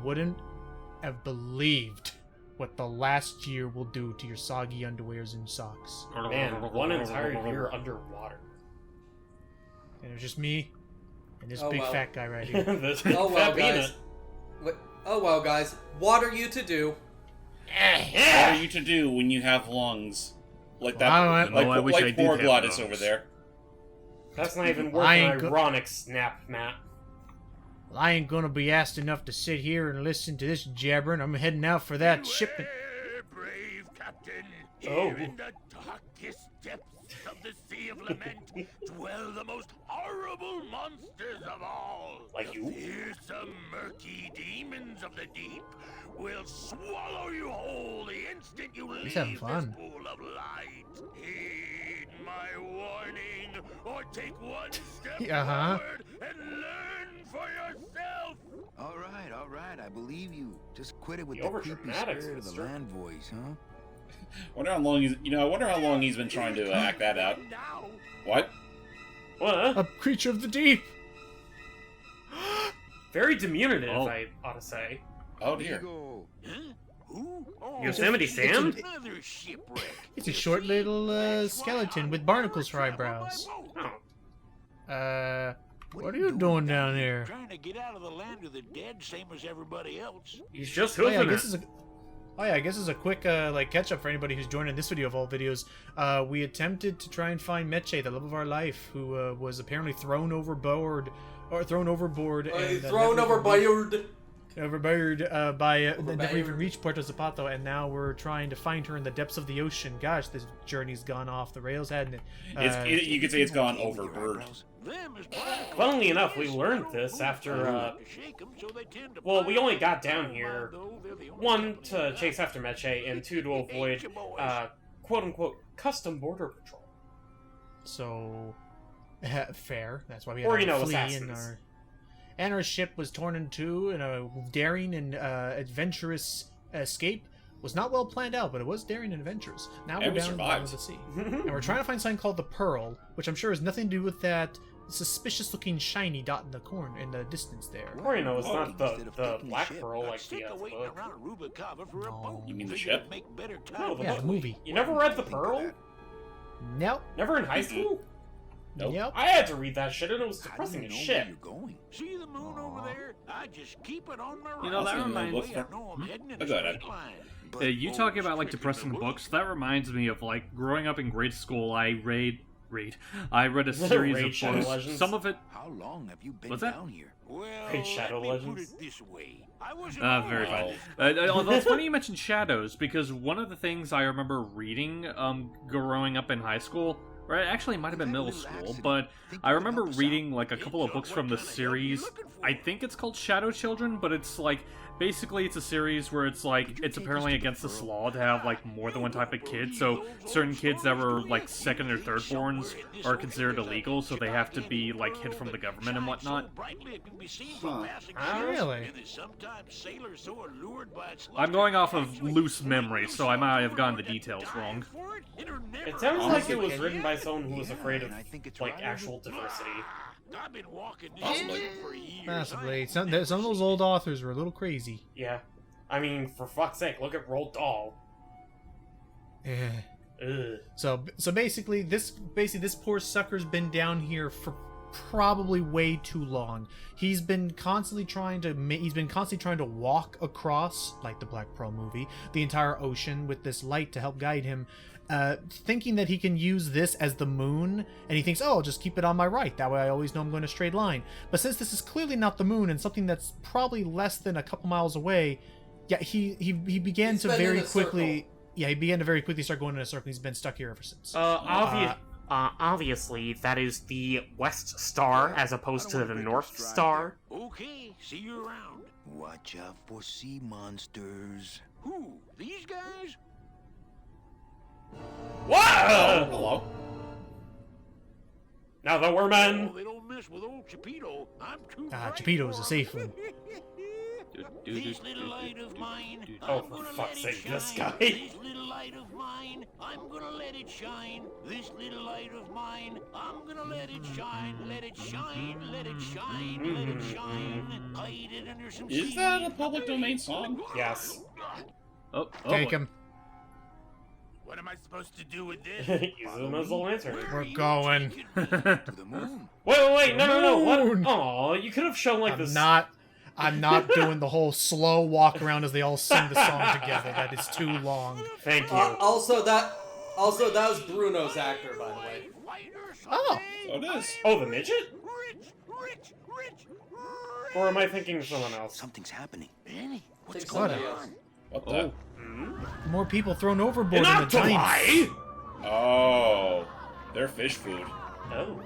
wouldn't have believed what the last year will do to your soggy underwears and socks. Man, 1 entire year underwater. And it was just me and this Oh, big well. fat guy right here. This Oh well, fat guys. peanut. Oh well, guys. What are you to do? What are you to do when you have lungs like that? I don't know. I wish I like did poor have Glottis lungs. over there. That's not even worth I an ain't go- ironic snap, Matt. Well, I ain't gonna be asked enough to sit here and listen to this jabbering. I'm heading out for that shipment. Brave captain, Oh. here in the darkest depths of the Sea of Lament dwell the most horrible monsters of all. Like you? The fearsome, murky demons of the deep will swallow you whole the instant you leave He's having this fun. pool of light. Heed my warning, or take one step Uh-huh. forward and learn for yourself. All right, I believe you. Just quit it with The the creepy overdramatics, spirit of the mister. land voice, huh? Wonder how long he's. I wonder how long he's been trying to act that out. Now, What? What? A creature of the deep. Very diminutive, Oh. I ought to say. Oh dear. Ego. huh? Who? Oh, Yosemite Sam? Another shipwreck. It's a short little skeleton with barnacles for eyebrows. Oh. What are you doing down here? Trying to get out of the land of the dead, same as everybody else. He's just Oh yeah, hoofing I guess this is a quick like catch up for anybody who's joining this video of all videos. We attempted to try and find Meche, the love of our life, who was apparently thrown overboard, and Thrown never overboard. by never even reached Puerto Zapato, and now we're trying to find her in the depths of the ocean. Gosh, this journey's gone off the rails, hadn't it? You could say it's gone overboard. Funnily enough, we learned this after, well, we only got down here, 1, to chase after Meche, and 2, to avoid, quote-unquote, custom border patrol. So, fair. That's why we Or, had to flee, assassins. and our ship was torn in two in a daring and adventurous escape. Was not well planned out, but it was daring and adventurous. Now And we're we down in the bottom of survived. the sea. And we're trying to find something called the Pearl, which I'm sure has nothing to do with that suspicious-looking shiny dot in the distance there. Or, it's Oh, not the Black Pearl like the book. You mean the ship? No, the Yeah, book. the movie. You never read The Pearl? Nope. Never in high school? Nope. Yep. I had to read that shit, and it was depressing as shit. See the moon over there? I just keep it on my right. You know, that Also, reminds look me. for- know I'm heading in Oh, a go ahead. straight line. You talking about like depressing books? That reminds me of like growing up in grade school. I read a series Raid of Shadow books. Legends? Some of it, How long have you been What's that? down here? Well, Raid Shadow let me Legends? put it this way. I wasn't very always- fun. Although it's funny you mentioned shadows because one of the things I remember reading, growing up in high school, or actually it might have been middle school, but I remember reading like a couple of books from the series. I think it's called Shadow Children, but it's like basically it's a series where it's like it's apparently against the law to have like more than one type of kid. So certain kids that were like second or third borns are considered illegal, so they have to be like hid from the government and whatnot. Really? I'm going off of loose memory, so I might have gotten the details wrong. It sounds like it was written by someone who was afraid of, like, actual diversity. I've been walking this Possibly. way for years. Possibly. Some of those old authors were a little crazy. Yeah. I mean, for fuck's sake, look at Roald Dahl. Yeah. Ugh. So basically this poor sucker's been down here for probably way too long. He's been constantly trying to walk across, like the Black Pearl movie, the entire ocean with this light to help guide him, thinking that he can use this as the moon, and he thinks, oh, I'll just keep it on my right, that way I always know I'm going a straight line. But since this is clearly not the moon and something that's probably less than a couple miles away, yeah, he began He's to been in very a quickly circle. Yeah, he began to very quickly start going in a circle. He's been stuck here ever since. Obviously, that is the West Star as opposed to the North Star. Okay, see you around. Watch out for sea monsters. Who? These guys? Whoa! Hello? Now that we're Oh, men. they don't mess with old Chipito. I'm too Ah, bright. Chipito's a safe one. This little light of mine, Oh, I'm for gonna fuck's let it sake, this shine. guy. This little light of mine, I'm gonna let it shine. This little light of mine, I'm gonna let it shine. Let it shine, let it shine, let it shine. Hide it Is that a public domain song? Yes. Oh, Take him. What am I supposed to do with this? Use them as a lantern. We're going. To the moon. Wait, no, Moon. what? Aw, you could have shown, like, this... I'm not doing the whole slow walk around as they all sing the song together. That is too long. Thank you. Also, that was Bruno's actor, by the way. Oh. Oh, it is. Oh, the midget? Or am I thinking of someone else? Something's happening. Take What? somebody else. What the? More people thrown overboard in Enough the to giant. lie! Oh, they're fish food. Oh.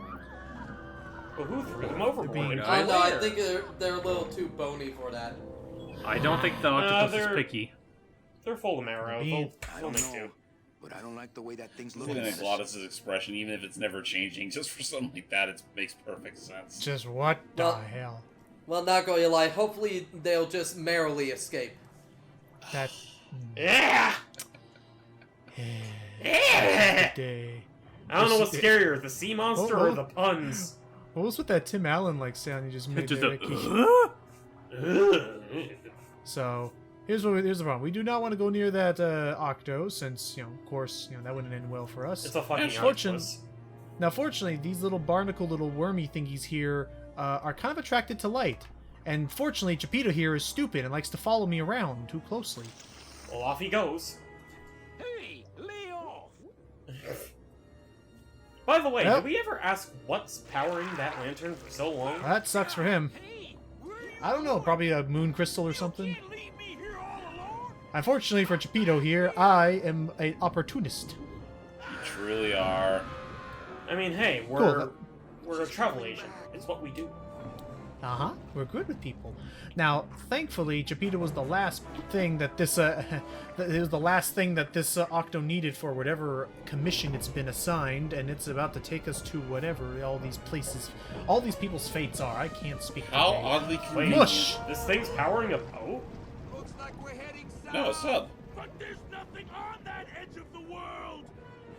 Well, who threw them overboard? being- I know. I think they're a little too bony for that. I don't think the octopus is they're- picky. They're full of marrow. Me- They'll I don't make know, do. but I don't like the way that thing's Looking looking at Glottis's expression, even if it's never changing, just for something like that, it makes perfect sense. Just what the Well- hell? Well, not going to lie. Hopefully, they'll just merrily escape. That Yeah! day. I don't know what's This- scarier, the sea monster Oh, or oh. the puns. What was with that Tim Allen like sound you just made Just there, a, Ricky? So here's the problem. We do not want to go near that octo, since of course, that wouldn't end well for us. It's a fucking Fortune- octopus. Now, fortunately, these little barnacle, little wormy thingies here are kind of attracted to light, and fortunately, Geppetto here is stupid and likes to follow me around too closely. Well, off he goes. Hey, lay off! By the way, Yep. did we ever ask what's powering that lantern for so long? That sucks for him. Hey, I don't know, probably a moon crystal or something. can't leave me here all alone. Unfortunately for Geppetto here, I am an opportunist. You truly are. I mean, hey, Cool. we're a travel agent. It's what we do. Uh-huh. We're good with people. Now, thankfully, Geppetto was the last thing that this it was the last thing that this Octo needed for whatever commission it's been assigned, and it's about to take us to whatever all these places, all these people's fates are. I can't speak. How today. oddly Wait, convenient. Mush! this thing's powering a boat? Looks like we're heading south. No, it's up. But there's nothing on that edge of the world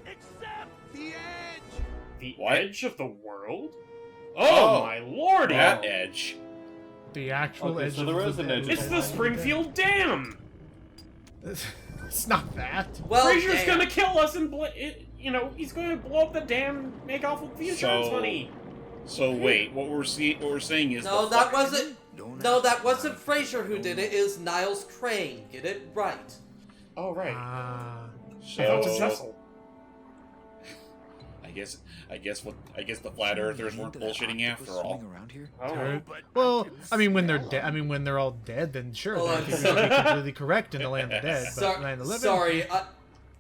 except the edge. The What? edge of the world? Oh, my lordy! That edge. The actual Okay, edge so of there is an edge. It's the Springfield Dam! It's not that. Well, Fraser's damn. gonna kill us and he's gonna blow up the dam, make off with the insurance money. So wait, what we're saying is No, the that fuck- wasn't. Don't No, ask that me. wasn't Fraser who did it. It was Niles Crane. Get it right. Oh, right. Ah. I thought it was So Cecil. I guess the flat earthers weren't bullshitting after all. Around here? Oh, Alright. But Well, I mean, when they're smell dead. I mean, when they're all dead, then sure, Hold then on. I think we should be completely correct in the land of the dead. But land of the living.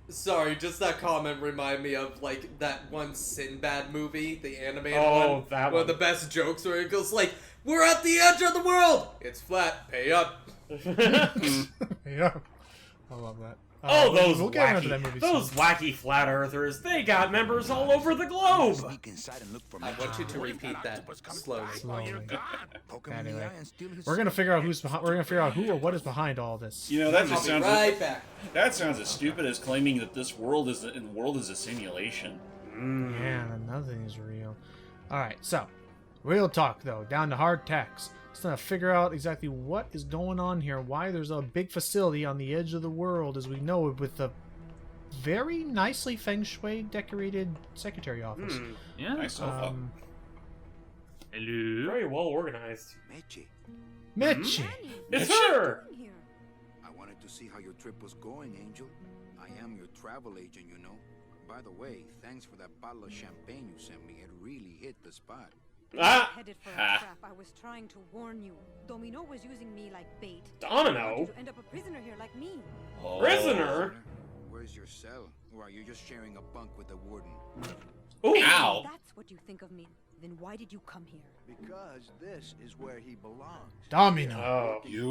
Sorry, just that comment reminded me of like that one Sinbad movie, the animated Oh, one. that One one. of the best jokes where it goes like, "We're at the edge of the world. It's flat. Pay up." Yeah, I love that. Oh, those we'll get around to that wacky, movie those soon. wacky flat earthers, they got members all over the globe! Sneak inside and look for I want you to what if repeat that octopus comes slowly. back while you're Slowly. gone? Poke him in the Anyway, eye and steal his We're gonna secret. figure out who's behind. We're gonna figure out who or what is behind all this. You know, that I'll just be sounds right back. that sounds as stupid as claiming that this world is a simulation. Yeah, nothing is real. All right, so real talk though, down to hard tacks. Just gonna figure out exactly what is going on here. Why there's a big facility on the edge of the world, as we know it, with a very nicely feng shui decorated secretary office. Yeah. Nice sofa. Hello. Very well organized. Meche, Mitchie. It's Mitch? her! I wanted to see how your trip was going, Angel. I am your travel agent, you know. By the way, thanks for that bottle of champagne you sent me. It really hit the spot. Ah! Headed for Ha. a trap. I was trying to warn you. Domino was using me like bait. Domino? I wanted you to end up a prisoner here like me. Oh. Prisoner? Where's your cell? Or are you just sharing a bunk with the warden? Ooh! Ow! That's what you think of me. Then why did you come here? Because this is where he belongs. Domino. Oh. I You.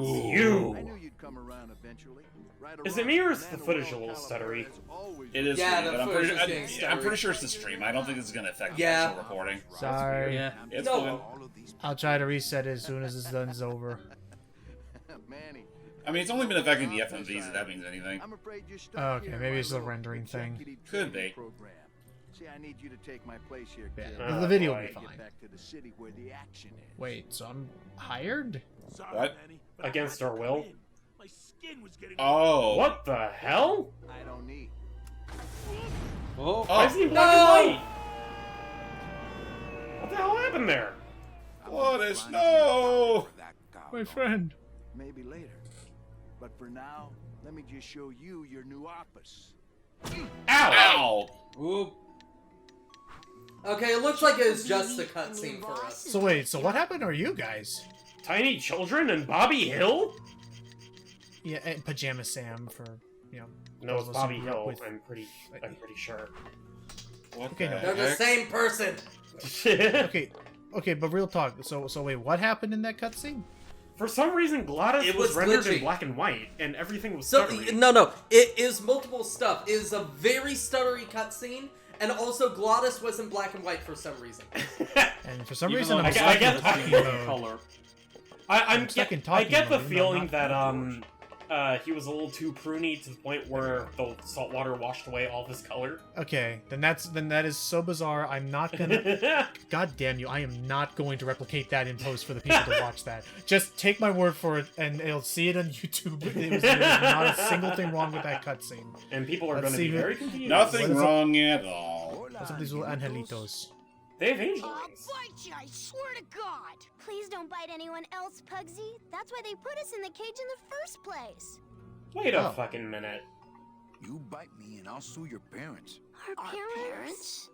knew you'd come around eventually. Right Is it around me or is man the of footage a all little caliber stuttery? has always It is, Yeah, for me, the but footage is getting I'm pretty stuttery. sure it's the stream. I don't think this is going to affect the Yeah. actual recording. Sorry. Yeah. It's No. fine. All of these I'll try to reset it as soon as this done's over. Manny. I mean, it's only been affecting the FMVs, if that means anything. I'm afraid you're stuck Okay, here in maybe my it's a little rendering thing. executive Could training be. program. See, I need you to take my place here, Yeah, kid. Oh, the video will boy. be fine. Get back to the city where the action is. Wait, so I'm hired? Sorry, What? Manny, but I Against had to our come will? in. My skin was getting Oh. What the hell? I don't need. Oh, Why is he in no! black and white? What the hell happened there? Glottis, no! My friend. Maybe later. But for now, let me just show you your new office. Ow! Oop. Okay, it looks like it's just a cutscene for us. So wait, so what happened to you guys? Tiny children and Bobby Hill? Yeah, and Pajama Sam for, you know. No, it's those of us who Bobby grew up Hill. with- I'm pretty sure. What Okay, the no. They're the heck? same person. Okay, but real talk. So wait, what happened in that cutscene? For some reason, Glottis It was was rendered glitchy. in black and white, and everything was So stuttery. no, it is multiple stuff. It is a very stuttery cutscene, and also Glottis was in black and white for some reason. And for some Even reason, though I'm it's I stuck get- in I talking get mode. color. I'm stuck in I talking get the mode, feeling not that yours. he was a little too pruny to the point where the salt water washed away all of his color. Okay, then that is so bizarre. I'm not gonna. God damn you! I am not going to replicate that in post for the people to watch that. Just take my word for it, and they'll see it on YouTube. There was not a single thing wrong with that cutscene. And people are Let's going to be see who- very confused. Nothing What is it? wrong at all. What's up with these little angelitos? They have angel I'll wings. bite you, I swear to God! Please don't bite anyone else, Pugsy. That's why they put us in the cage in the first place. Wait a Oh. fucking minute. You bite me and I'll sue your parents. Our parents?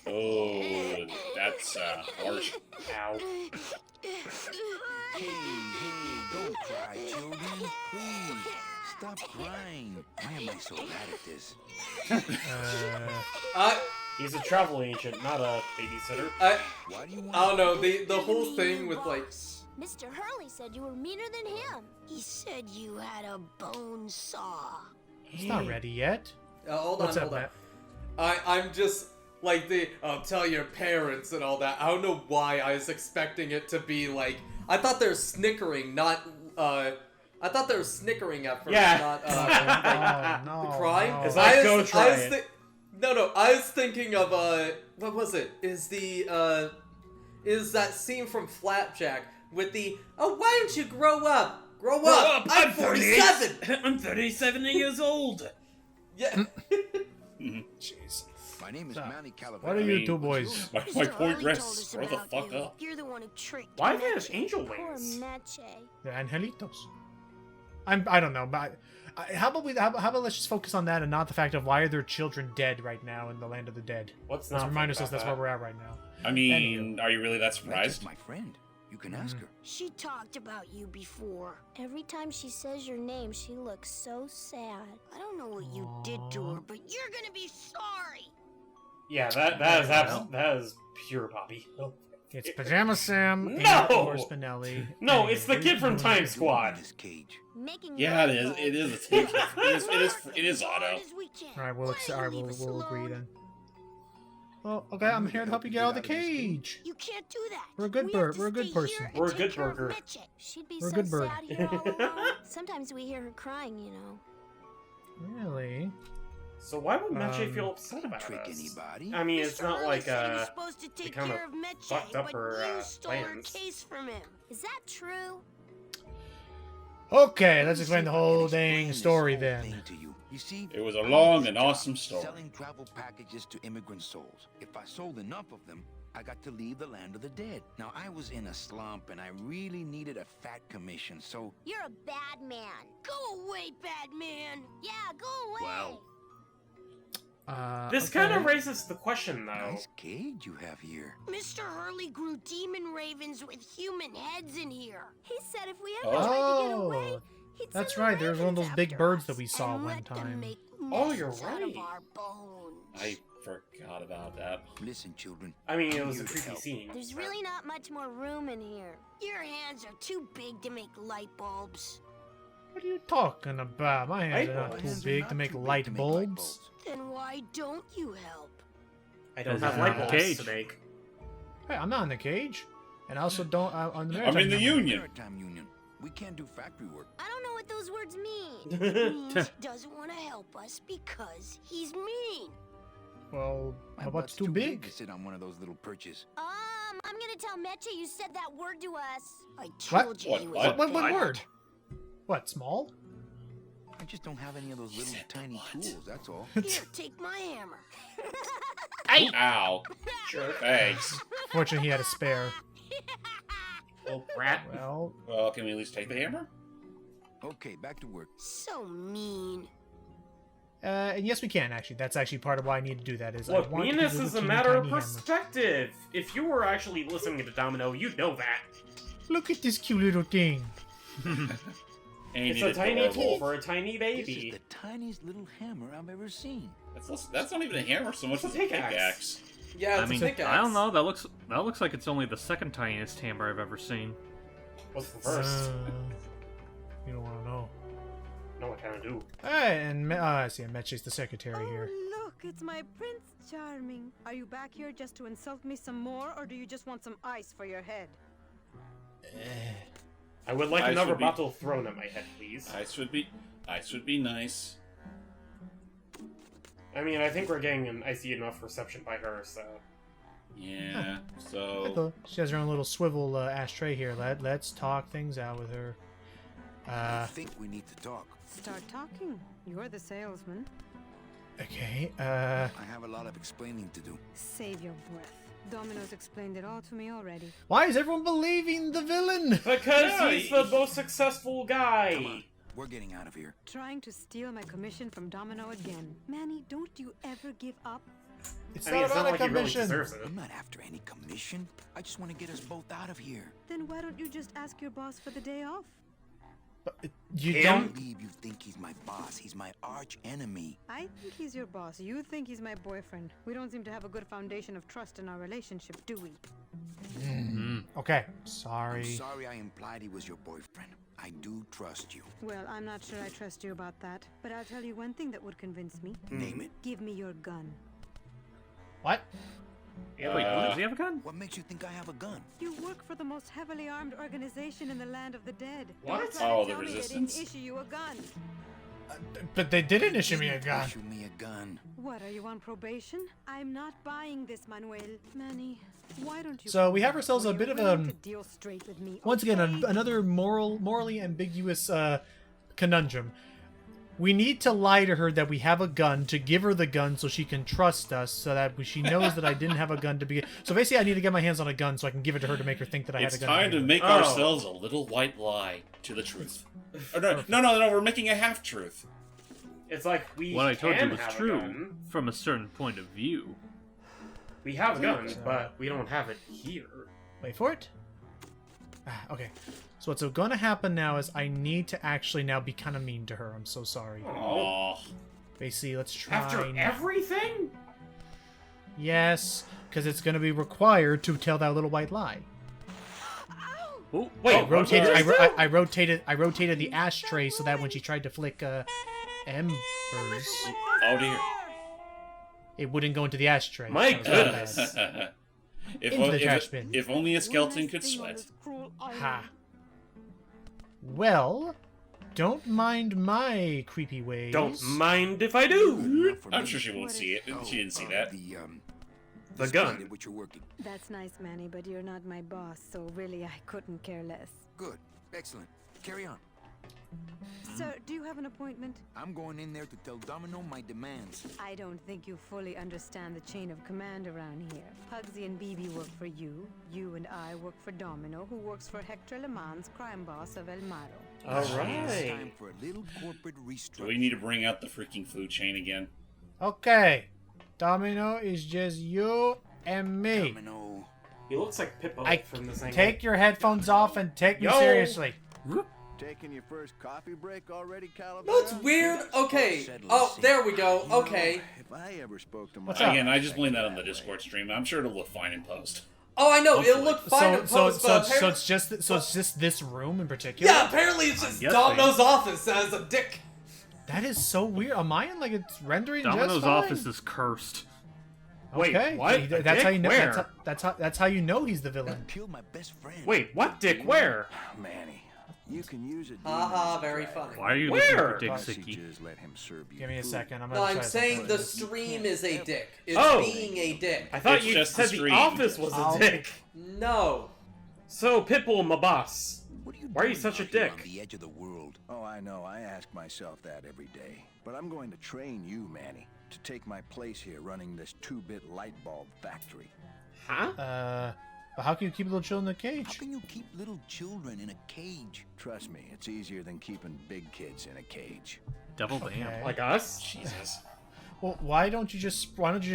Oh, that's harsh. Ow. Hey, don't cry, children. Please, stop crying. Why am I so bad at this? He's a travel agent, not a babysitter. Why do you want I don't know, the whole Mean thing with like boss. Mr. Hurley said you were meaner than him. He said you had a bone saw. It's not ready yet. hold What's on, up, hold on. Matt? I'm just like tell your parents and all that. I don't know why I was expecting it to be like I thought they were snickering, not I thought they were snickering at first, Yeah. not Oh, no, crying. no. It's like, I go was, try I was it. No, I was thinking of what was it? Is that scene from Flapjack with the why don't you grow up? Grow up! I'm 47. I'm 37 years old. Yeah. Jeez. My name is So, Manny Calaveras. What are I you mean, two boys? My Mr. point Hurley told rests. us Grow the about fuck you. up. You're the one who tricked Why do they have Meche. angel Poor wings? Meche. The angelitos. I don't know, but how about let's just focus on that and not the fact of why are there children dead right now in the land of the dead? Let's Let's not remind think ourselves about that's that. where we're at right now. I mean, are you really that That's surprised? my friend. You can ask her. She talked about you before. Every time she says your name, she looks so sad. I don't know what you did to her, but you're gonna be sorry. Yeah, that is pure Bobby. It's Pajama Sam and No! of course Spinelli. No, it's the kid from Time In Squad. this cage. Making Yeah, it light is. bulbs. It is a take. It is Hard auto. as we can. All right, Why do you leave us we'll agree alone? then. Well, okay, I'm here to help you get out of the cage. You can't do that. We're a good We bird- have to we're a good stay person. here and We're a take good care of burger. Meche. She'd be We're a so good bird. sad here all alone. Sometimes we hear her crying, you know. Really? So why would Meche feel Um, upset about Trick us? anybody? I mean, it's Mr. not Hurley like said he was supposed to take kinda care of Meche, fucked up but her, you stole her plans. case from him. Is that true? Okay, let's explain the I can whole explain dang this story whole then. thing to you. You see, It was a I long had and job awesome story. Selling travel packages to immigrant souls. If I sold enough of them, I got to leave the land of the dead. Now, I was in a slump and I really needed a fat commission, so You're a bad man. Go away, bad man. Yeah, go away. Wow. This okay. kind of raises the question, though. nice cage you have here. Mr. Hurley grew demon ravens with human heads in here. He said if we ever tried to get Oh, away, That's right, there's one of those big birds that we saw and one let them time. make Oh, you're nests out of right. our bones. I forgot about that. Listen, children. I mean, it I'm was a here to creepy help. scene. There's really not much more room in here. Your hands are too big to make light bulbs. What are you talking about? My hands are Light not bulbs. too Hands are big not to make too big light to make bulbs. Then why don't you help? I don't This have is light not a bulbs cage. to make. Hey, I'm not in the cage. And I also don't... I'm the I'm in the maritime union. Maritime union. We can't do factory work. I don't know what those words mean. It means he doesn't want to help us because he's mean. Well, My how about butt's too big? to sit on one of those little perches. My I'm gonna tell Meche you said that word to us. I What? told you he was What? What word? What, small? I just don't have any of those little tiny tools, that's all. Here, take my hammer. Ow. Sure. Thanks. Fortunately, he had a spare. Little brat. Well, Well, can we at least take the hammer? Okay, back to work. So mean. and yes, we can, actually. That's actually part of why I need to do that, is I Look, want to meanness use a is a teeny matter of tiny hammer. perspective. If you were actually listening to Domino, you'd know that. Look at this cute little thing. Ain't It's it a tiny adorable? tool for a tiny This is baby. the tiniest little hammer I've ever seen. That's not even a hammer so much It's as a a pickaxe. pickaxe. Yeah, I it's mean, a pickaxe. I don't know. That looks like it's only the second tiniest hammer I've ever seen. What's the first? You don't want to know. No, I kind of do. Hey, and I see, Meche's the secretary here. Oh, look, it's my Prince Charming. Are you back here just to insult me some more, or do you just want some ice for your head? I would like Ice another would be- bottle thrown at my head, please. Ice would be nice. I mean, I think we're getting an icy enough reception by her, so... Yeah. So Hello. She has her own little swivel ashtray here. Let's talk things out with her. I think we need to talk. Start talking. You're the salesman. Okay, I have a lot of explaining to do. Save your breath. Domino's explained it all to me already. why is everyone believing the villain? Because Yeah, he's the most successful guy! Come on, we're getting out of here. Trying to steal my commission from Domino again. Manny, don't you ever give up? It's I mean, it's not a like he really commission. deserves it. I'm not after any commission. I just want to get us both out of here. Then why don't you just ask your boss for the day off? You Him? don't. Believe you think he's my boss. He's my arch enemy. I think he's your boss. You think he's my boyfriend. We don't seem to have a good foundation of trust in our relationship, do we? Okay, I'm sorry. sorry I implied he was your boyfriend. I do trust you. Well, I'm not sure I trust you about that. But I'll tell you one thing that would convince me. Name it. Give me your gun. What? Wait, does he have a gun? What makes you think I have a gun? You work for the most heavily armed organization in the land of the dead. What? Don't try Oh, to the tell me they Resistance? didn't issue you a gun. But they didn't issue me a gun. Issue me a gun. What, are you on probation? I'm not buying this, Manuel. Manny, why don't you... So we have come ourselves when a bit you're of willing a- to deal straight with me, Once again, okay? another morally ambiguous conundrum. We need to lie to her that we have a gun to give her the gun so she can trust us, so that she knows that I didn't have a gun to begin. So basically, I need to get my hands on a gun so I can give it to her to make her think that I it's had a gun. time to begin make Oh. ourselves a little white lie to the truth. Or no, we're making a half truth. It's like, we What I told you can was have a true gun. from a certain point of view. We have a gun, but we don't have it here. with. Wait for it. Okay. So what's going to happen now is I need to actually now be kind of mean to her. I'm so sorry. Oh, Basically, let's try. After everything? Yes, because it's going to be required to tell that little white lie. Oh, Wait, I rotated. what I, did ro- you do? I rotated. I rotated the ashtray so that when she tried to flick embers, oh dear. it wouldn't go into the ashtray. My That was really bad. goodness. Into the trash bin. If only a skeleton One could last thing on sweat. this cruel island. Ha. Well, don't mind my creepy ways. Don't mind if I do. Enough for I'm me. sure she won't see it. Oh, She didn't see that. The speed gun. at which you're working. That's nice, Manny, but you're not my boss, so really I couldn't care less. Good. Excellent. Carry on. Sir, do you have an appointment? I'm going in there to tell Domino my demands. I don't think you fully understand the chain of command around here. Pugsy and BB work for you. You and I work for Domino, who works for Hector Le Mans, crime boss of El Maro. All It's right. time for a little corporate restructure. Do we need to bring out the freaking food chain again? Okay, Domino is just you and me. Domino. He looks like Pippo I from the same. take your headphones off and take me Yo. seriously. Taking your first coffee break already, Calabria? No, it's weird. Okay. Oh, there we go. Okay. If I ever spoke to my What's up? Again, I just blamed that on the Discord stream. I'm sure it'll look fine in post. Oh, I know. It'll look fine in So post, but it's just this room in particular. yeah, apparently it's just guessing. Domino's office as a dick. That is so weird. On my end, like it's rendering Domino's just fine. office is cursed. Wait, Okay, what? he- A that's how dick? you know. Where? That's how you know he's the villain. Killed my best friend. Wait, what, Dick? Where? Manny, You can use it. Haha, very funny. Why are you Where? looking for Dick Sicky? Just let him serve you Give me a food. second. I'm No, gonna I'm try saying something. the stream is a dick. It's Oh. being a dick. I thought It's you just said the the stream. office was I'll- a dick. No. So, Pitbull, my boss. What you Why are you doing such a out here dick? On the edge of the world. Oh, I know. I ask myself that every day. But I'm going to train you, Manny, to take my place here running this 2-bit light bulb factory. Huh? But how can you keep little children in a How cage? can you keep little children in a cage? Trust me, it's easier than keeping big kids in a cage. Devil damn. Okay. Like us? Jesus. Well, why don't you just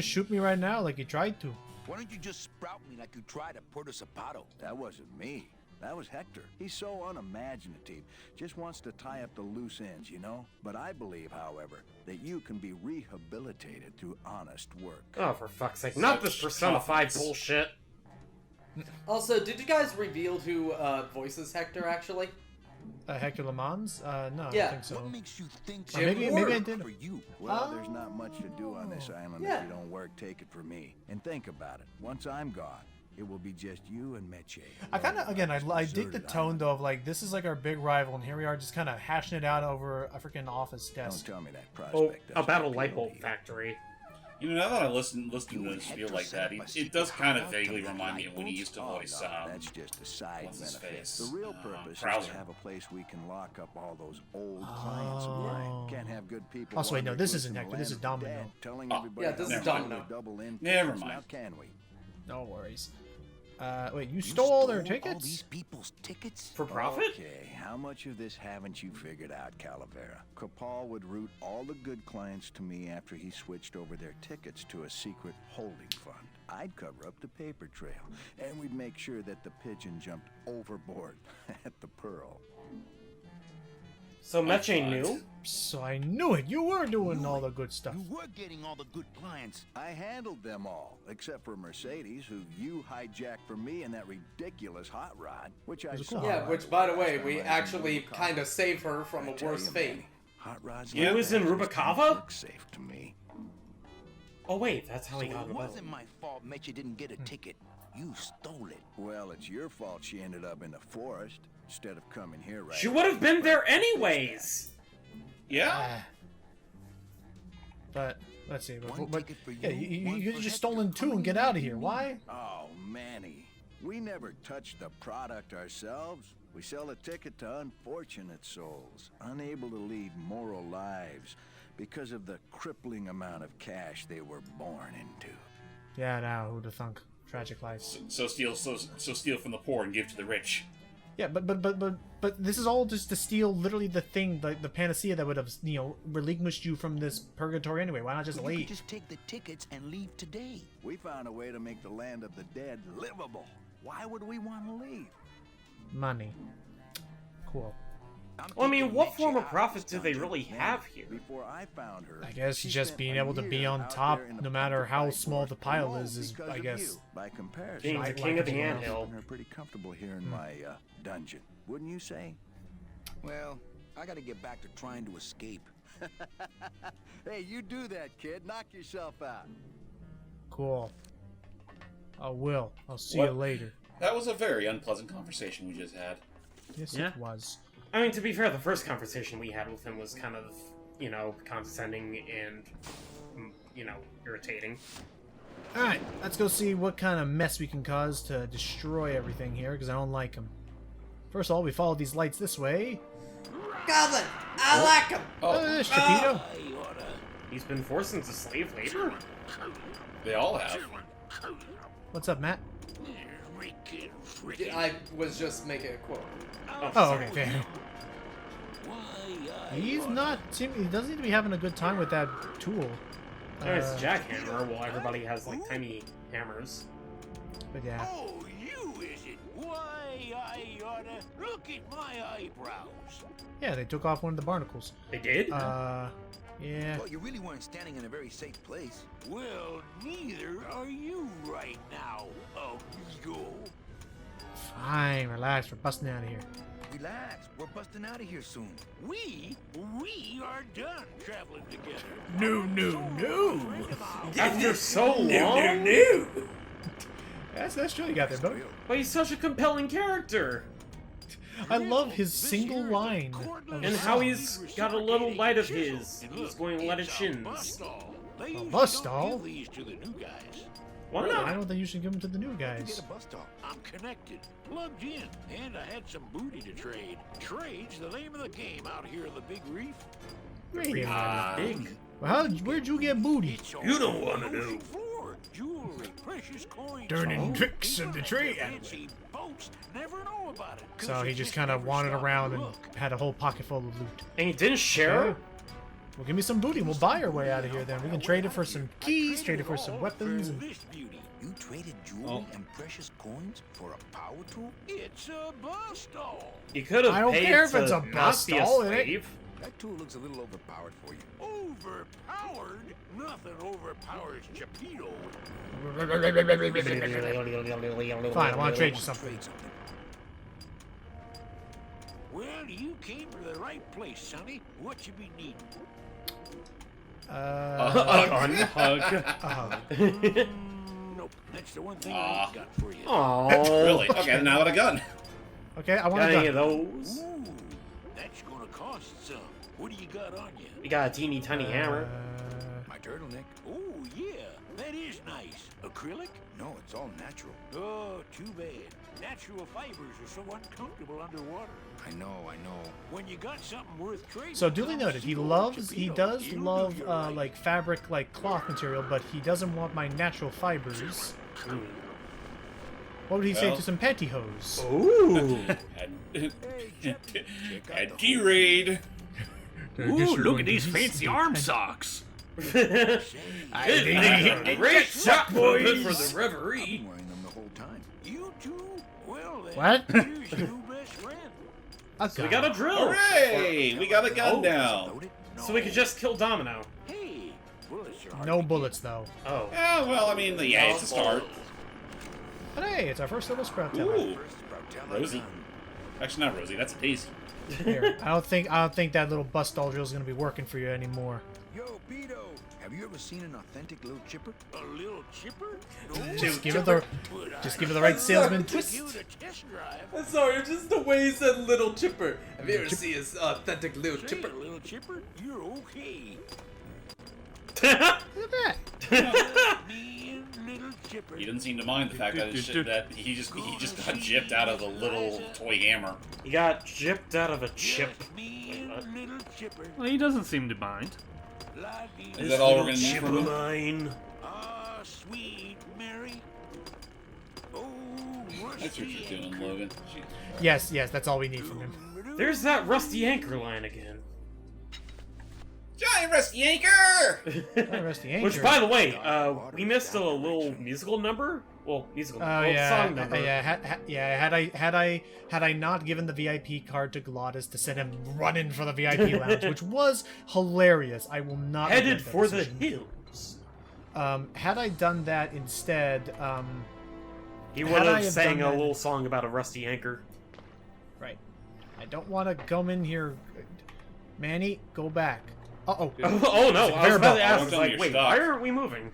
shoot me right now like you tried to? Why don't you just sprout me like you tried at Puerto Zapato? That wasn't me. That was Hector. He's so unimaginative. Just wants to tie up the loose ends, you know? But I believe, however, that you can be rehabilitated through honest work. Oh, for fuck's sake. Not this Persona 5 confidence. bullshit. Also, did you guys reveal who voices Hector, actually? Hector LeMans? No, I Yeah. don't think so. What makes you think Or maybe I Ward did. for you? Well, there's not much to do on this island Yeah. if you don't work. Take it from me. And think about it. Once I'm gone, it will be just you and Meche. I kind of, again, I dig the Deserted tone island. though of like this is like our big rival, and here we are just kind of hashing it out over a freaking office Don't desk. tell me that prospect. Oh, doesn't about a appeal light to bulb you. factory. You know, now that I listen to You him and spiel Hector like set that, up a it does kind of secret vaguely hideout remind me to of when he make used to Oh, voice, no, that's just a side what's his benefit. face? The real purpose is Krauser. to have a place we can lock up all those old clients of mine. Oh. Can't have good people. Also, wait, no, wandering this loose isn't in the Hector, this land is of the Domino. dead, telling Oh. everybody Yeah, this how is we're Domino. double in. Never Now mind. can we? No worries. Wait, you stole all their All tickets? these people's tickets? For profit? Okay, how much of this haven't you figured out, Calavera? Capal would route all the good clients to me after he switched over their tickets to a secret holding fund. I'd cover up the paper trail, and we'd make sure that the pigeon jumped overboard at the Pearl. So Meche knew? So I knew it. You were doing all the good stuff. You were getting all the good clients. I handled them all, except for Mercedes, who you hijacked from me in that ridiculous hot rod, which I was a saw. cool Yeah, Alright. which, by the way, last we time I actually had a kind of saved her from I a tell worse you, fate. man, hot rods He like was that in just Rubikava? don't look safe to me. Oh wait, that's how he So got it in the boat. wasn't my fault Meche didn't get a ticket. You stole it. Well, it's your fault she ended up in the forest instead of coming here right She would have been there anyways! Yeah? Ah. But let's see. One But ticket for yeah, you, you one could for just Hector. stolen two and get out of here. Why? Oh, Manny. We never touch the product ourselves. We sell a ticket to unfortunate souls, unable to lead moral lives because of the crippling amount of cash they were born into. Yeah, now who'd have thunk? Tragic lives. So steal from the poor and give to the rich. Yeah, but this is all just to steal literally the thing, the panacea that would have relinquished you from this purgatory anyway. Why not just But you leave? could just take the tickets and leave today. We found a way to make the land of the dead livable. Why would we want to leave? Money. Cool. Well, I mean, thinking what Meche form of out profit this do they dungeon. really have here? Before I found her, I guess she just spent being a able to be year on out top, there in no the matter how petrified small the forest pile alone is because I of guess. you. By comparison, Being the Like king of the everything else. anthill. they're pretty comfortable here in my dungeon, wouldn't you say? Well, I gotta get back to trying to escape. Hey, you do that, kid. Knock yourself out. Cool. I will. I'll see What? you later. That was a very unpleasant conversation we just had. Yes, Yeah. it was. I mean, to be fair, the first conversation we had with him was kind of, condescending and, irritating. Alright, let's go see what kind of mess we can cause to destroy everything here, because I don't like them. First of all, we follow these lights this way. Goblin! I like him! There's Chapito. He's been forced into slave labor? They all have. What's up, Matt? I was just making a quote. Oh, okay, fair. He doesn't seem to be having a good time with that tool. There's a jackhammer, while everybody has, tiny hammers. But yeah. Oh, you is it? Why, I oughta look at my eyebrows. Yeah, they took off one of the barnacles. They did? Yeah. Well, you really weren't standing in a very safe place. Well, neither are you right now, amigo. Fine, relax, we're busting out of here. Relax, we're busting out of here soon. We are done traveling together. No. After so long? That's true, you got there, bud. But he's such a compelling character! I love his single line. Of And the how song. he's got a little light of his. He's going to let it shins. A bus doll? Why I not? don't think you should give them to the new guys. I'm connected, plugged in, and I had some booty to trade. Trade's the name of the game out here in the Big Reef. Wait a minute. Big. Well, where'd you get booty? You don't want to know. Jewelry, precious coins, Turning tricks of the trade. fancy boats. Never know about it. So he just kind of wandered around and had a whole pocket full of loot. And he didn't share? Yeah. Well, give me some booty. We'll buy our way out of here then. We can trade it for some keys, trade it for some weapons, and... You traded jewelry and precious coins for a power tool? It's a bus doll. He could have I don't paid care if to it's a not bus be a doll, it ain't- slave. That tool looks a little overpowered for you. Overpowered? Nothing overpowers Geppetto. Fine, I want to trade you something. Well, you came to the right place, Sonny. What you be needing? Unhug. Nope, that's the one thing I ain't got for you. Oh. Really? Okay, now I got a gun. Okay, I want Got a any of gun. those? Ooh, that's gonna cost some. What do you got on you? We got a teeny tiny hammer. My turtleneck? Oh, yeah, that is nice. Acrylic? No, it's all natural. Oh, too bad. Natural fibers are so uncomfortable underwater. I know. When you got something worth trading. So duly noted, he does love like fabric, like cloth material, but he doesn't want my natural fibers. What would he say to some pantyhose? Ooh. At D-Raid. Ooh, look at these fancy arm socks. Great shot, boys! For the reverie. I've been wearing them the whole time. You two? Well, then, What? here's your new best friend. So we got a drill. Hooray! We got a gun Oh. down. So we could just kill Domino. Hey, bullets are hard No to bullets though. Oh. Yeah, well, I mean, yeah, it's a start. But hey, it's our first little sprout tower. Ooh, Rosie. Actually, not Rosie. That's Daisy. Here, I don't think that little bus doll drill is gonna be working for you anymore. Yo, Beto, have you ever seen an authentic little chipper? A little chipper? No, Just give it the right salesman twist. you to test drive. I'm sorry, just the way he said little chipper. Have you ever seen his authentic little Say chipper? it, little chipper, you're okay. Look at that. Me and little chipper. He didn't seem to mind the fact that he just got gypped out of the little toy hammer. He got gypped out of a chip. Me and little chipper. Well, he doesn't seem to mind. Is that all we're gonna need Chip from him? line. Ah, sweet Mary. Oh, That's what you're doing, Logan. Yes, that's all we need from him. There's that rusty anchor line again. Giant Rusty Anchor! Rusty Anchor. Which, by the way, we missed a little musical number. Well, musical Oh song number. Had I not given the VIP card to Glottis to send him running for the VIP lounge, which was hilarious. I will not Headed regret that for the decision. hills. Had I done that instead, He Had would I have have sang done a that- little song about a rusty anchor. right. I don't want to come in here. Manny, go back. Uh-oh. Oh no, I was Conveyor about belt. to Oh, ask, don't tell me like, you're wait, stuck. why aren't we moving?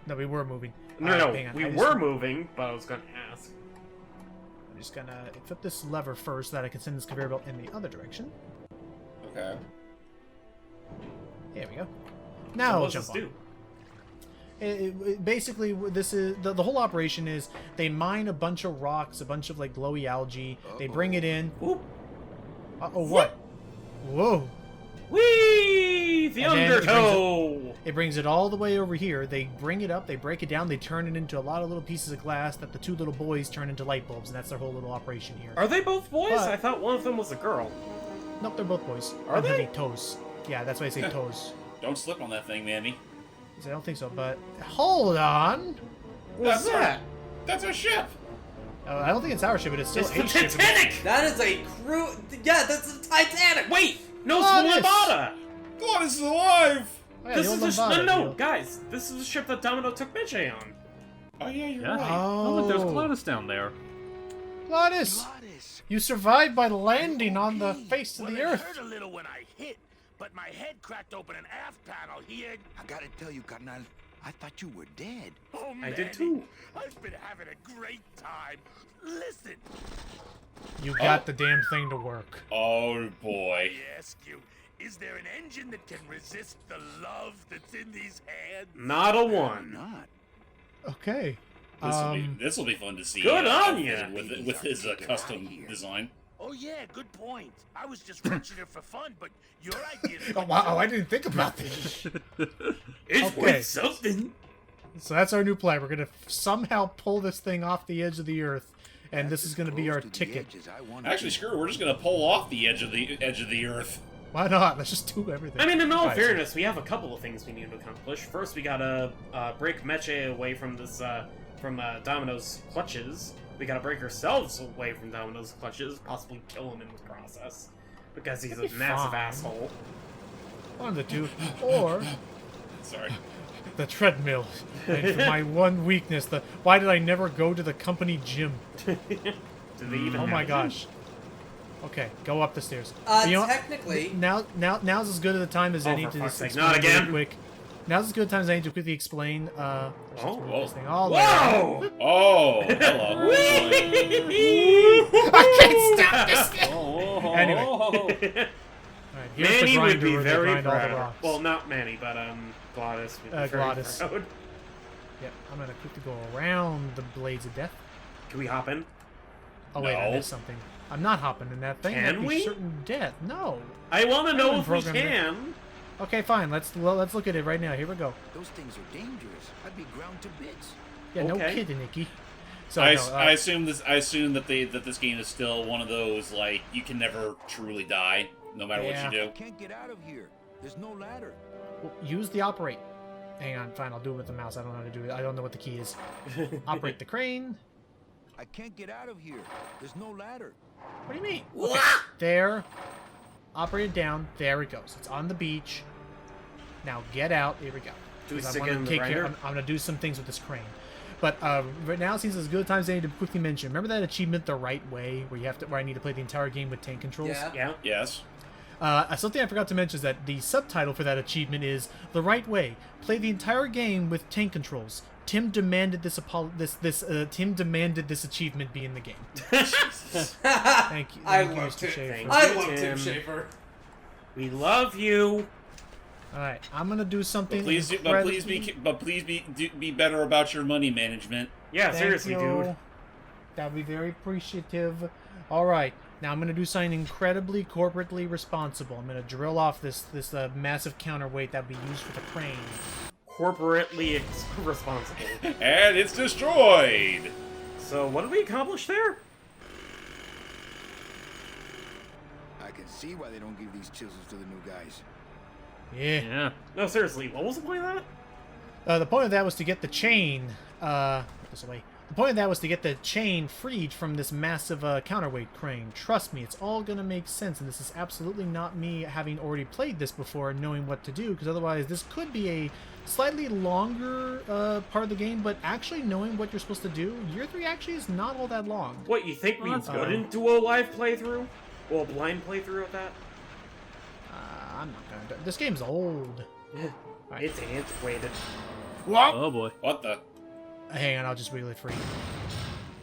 No, we were moving. No, hang on. we I just- were moving, but I was gonna ask. I'm just gonna flip this lever first so that I can send this conveyor belt in the other direction. Okay. There we go. So Now what we'll does jump this on. do? Basically, this is the whole operation is they mine a bunch of rocks, a bunch of like glowy algae. They bring it in. Whoop. Uh-oh, what? Whoa! Whee! The And then undertow! It brings it all the way over here. They bring it up, they break it down, they turn it into a lot of little pieces of glass that the two little boys turn into light bulbs, and that's their whole little operation here. Are they both boys? But- I thought one of them was a girl. Nope, they're both boys. Are they? They toes. Yeah, that's why I say toes. Don't slip on that thing, Manny. I don't think so, but hold on. What's that? That's our ship! I don't think it's our ship, but it's still It's the a ship. Titanic! That is a crew. Yeah, that's the Titanic. Wait! No, Glottis! it's Lambada! Glottis is alive! Oh, yeah, This the is old the Lambada no, deal. guys. This is the ship that Domino took Meche on. Oh, yeah, you're Yeah. right. Oh, look, there's Oh. Glottis down there. Glottis! You survived by landing on the face of Well, the it earth. hurt a little when I hit, but my head cracked open an aft panel here. I gotta tell you, carnal, I thought you were dead. Oh, I did Manny, too. I've been having a great time. Listen, You got the damn thing to work. Oh boy. I ask you, is there an engine that can resist the love that's in these hands? Not a one. Not. Okay. This will be fun to see. Good on ya. With his custom design. Oh yeah, good point. I was just wrenching it for fun, but your idea. Oh wow! I didn't think about this. It's Okay. worth something. So that's our new plan. We're gonna somehow pull this thing off the edge of the earth, and this is gonna be our ticket. Actually, screw it. We're just gonna pull off the edge of the earth. Why not? Let's just do everything. I mean, in all Alright, so- fairness, we have a couple of things we need to accomplish. First, we gotta break Meche away from this Domino's clutches. We gotta break ourselves away from Domino's clutches, possibly kill him in the process, because he's a That'd be massive fine. asshole. One of the two, or Sorry. the treadmill. And for my one weakness, why did I never go to the company gym? Do they even? Oh have my them? gosh. Okay, go up the stairs. You know what? Technically, Now's as good a time as Oh, any for to fuck's just sake, explain not really again. quick. Now's as good a time as any to quickly explain. Oh, This thing all the way around. whoa! Oh, hello. I can't stop this thing. Oh, Anyway. Alright, here's Manny the would grinder be where they very grind all the proud. rocks. Well, not Manny, but Glottis would be very Glottis. proud. Yep, I'm gonna quickly go around the blades of death. Can we hop in? Oh wait, I No. missed something. I'm not hopping in that thing. Can That'd be we? certain death. No. I want to know been if we programmed in. can. Okay, fine. Let's look at it right now. Here we go. Those things are dangerous. I'd be ground to bits. Yeah, no Okay. kidding, Nikki. So I, no, I assume that this game is still one of those like you can never truly die no matter Yeah. what you do. Can't get out of here. There's no ladder. well, use the operate. Hang on, fine. I'll do it with the mouse. I don't know how to do it. I don't know what the key is. Operate the crane. I can't get out of here. There's no ladder. What do you mean? Okay, there. Operate it down. There it goes. It's on the beach. Now get out. Here we go. Do we 'Cause I stick wanna it in the take care- grinder? I'm gonna do some things with this crane. But right now seems as good a time as any to quickly mention. Remember that achievement, the right way, where I need to play the entire game with tank controls? yeah. Yeah. Yes. Something I forgot to mention is that the subtitle for that achievement is "The Right Way. Play the entire game with tank controls." Tim demanded Tim demanded this achievement be in the game. Thank you. I Thank you, love Mr. Tim. Schaefer. Thank I you, love Tim Tim. Schaefer. We love you. All right, I'm gonna do something. But please be better about your money management. Yeah, Thank seriously, you. dude. That'd be very appreciative. All right, now I'm gonna do something incredibly corporately responsible. I'm gonna drill off this massive counterweight that we use for the crane. Corporately responsible. And it's destroyed. So, what did we accomplish there? I can see why they don't give these chisels to the new guys. Yeah. Yeah. No, seriously, what was the point of that? The point of that was to get the chain. This away. The point of that was to get the chain freed from this massive counterweight crane. Trust me, it's all gonna make sense, and this is absolutely not me having already played this before and knowing what to do, because otherwise this could be a slightly longer part of the game, but actually knowing what you're supposed to do, Year 3 actually is not all that long. What, you think we Well, that's wouldn't do a live playthrough? Well, a blind playthrough of that? I'm not gonna do this game's old. Right. It's antiquated. Oh boy. What the? Hang on, I'll just wheel it free.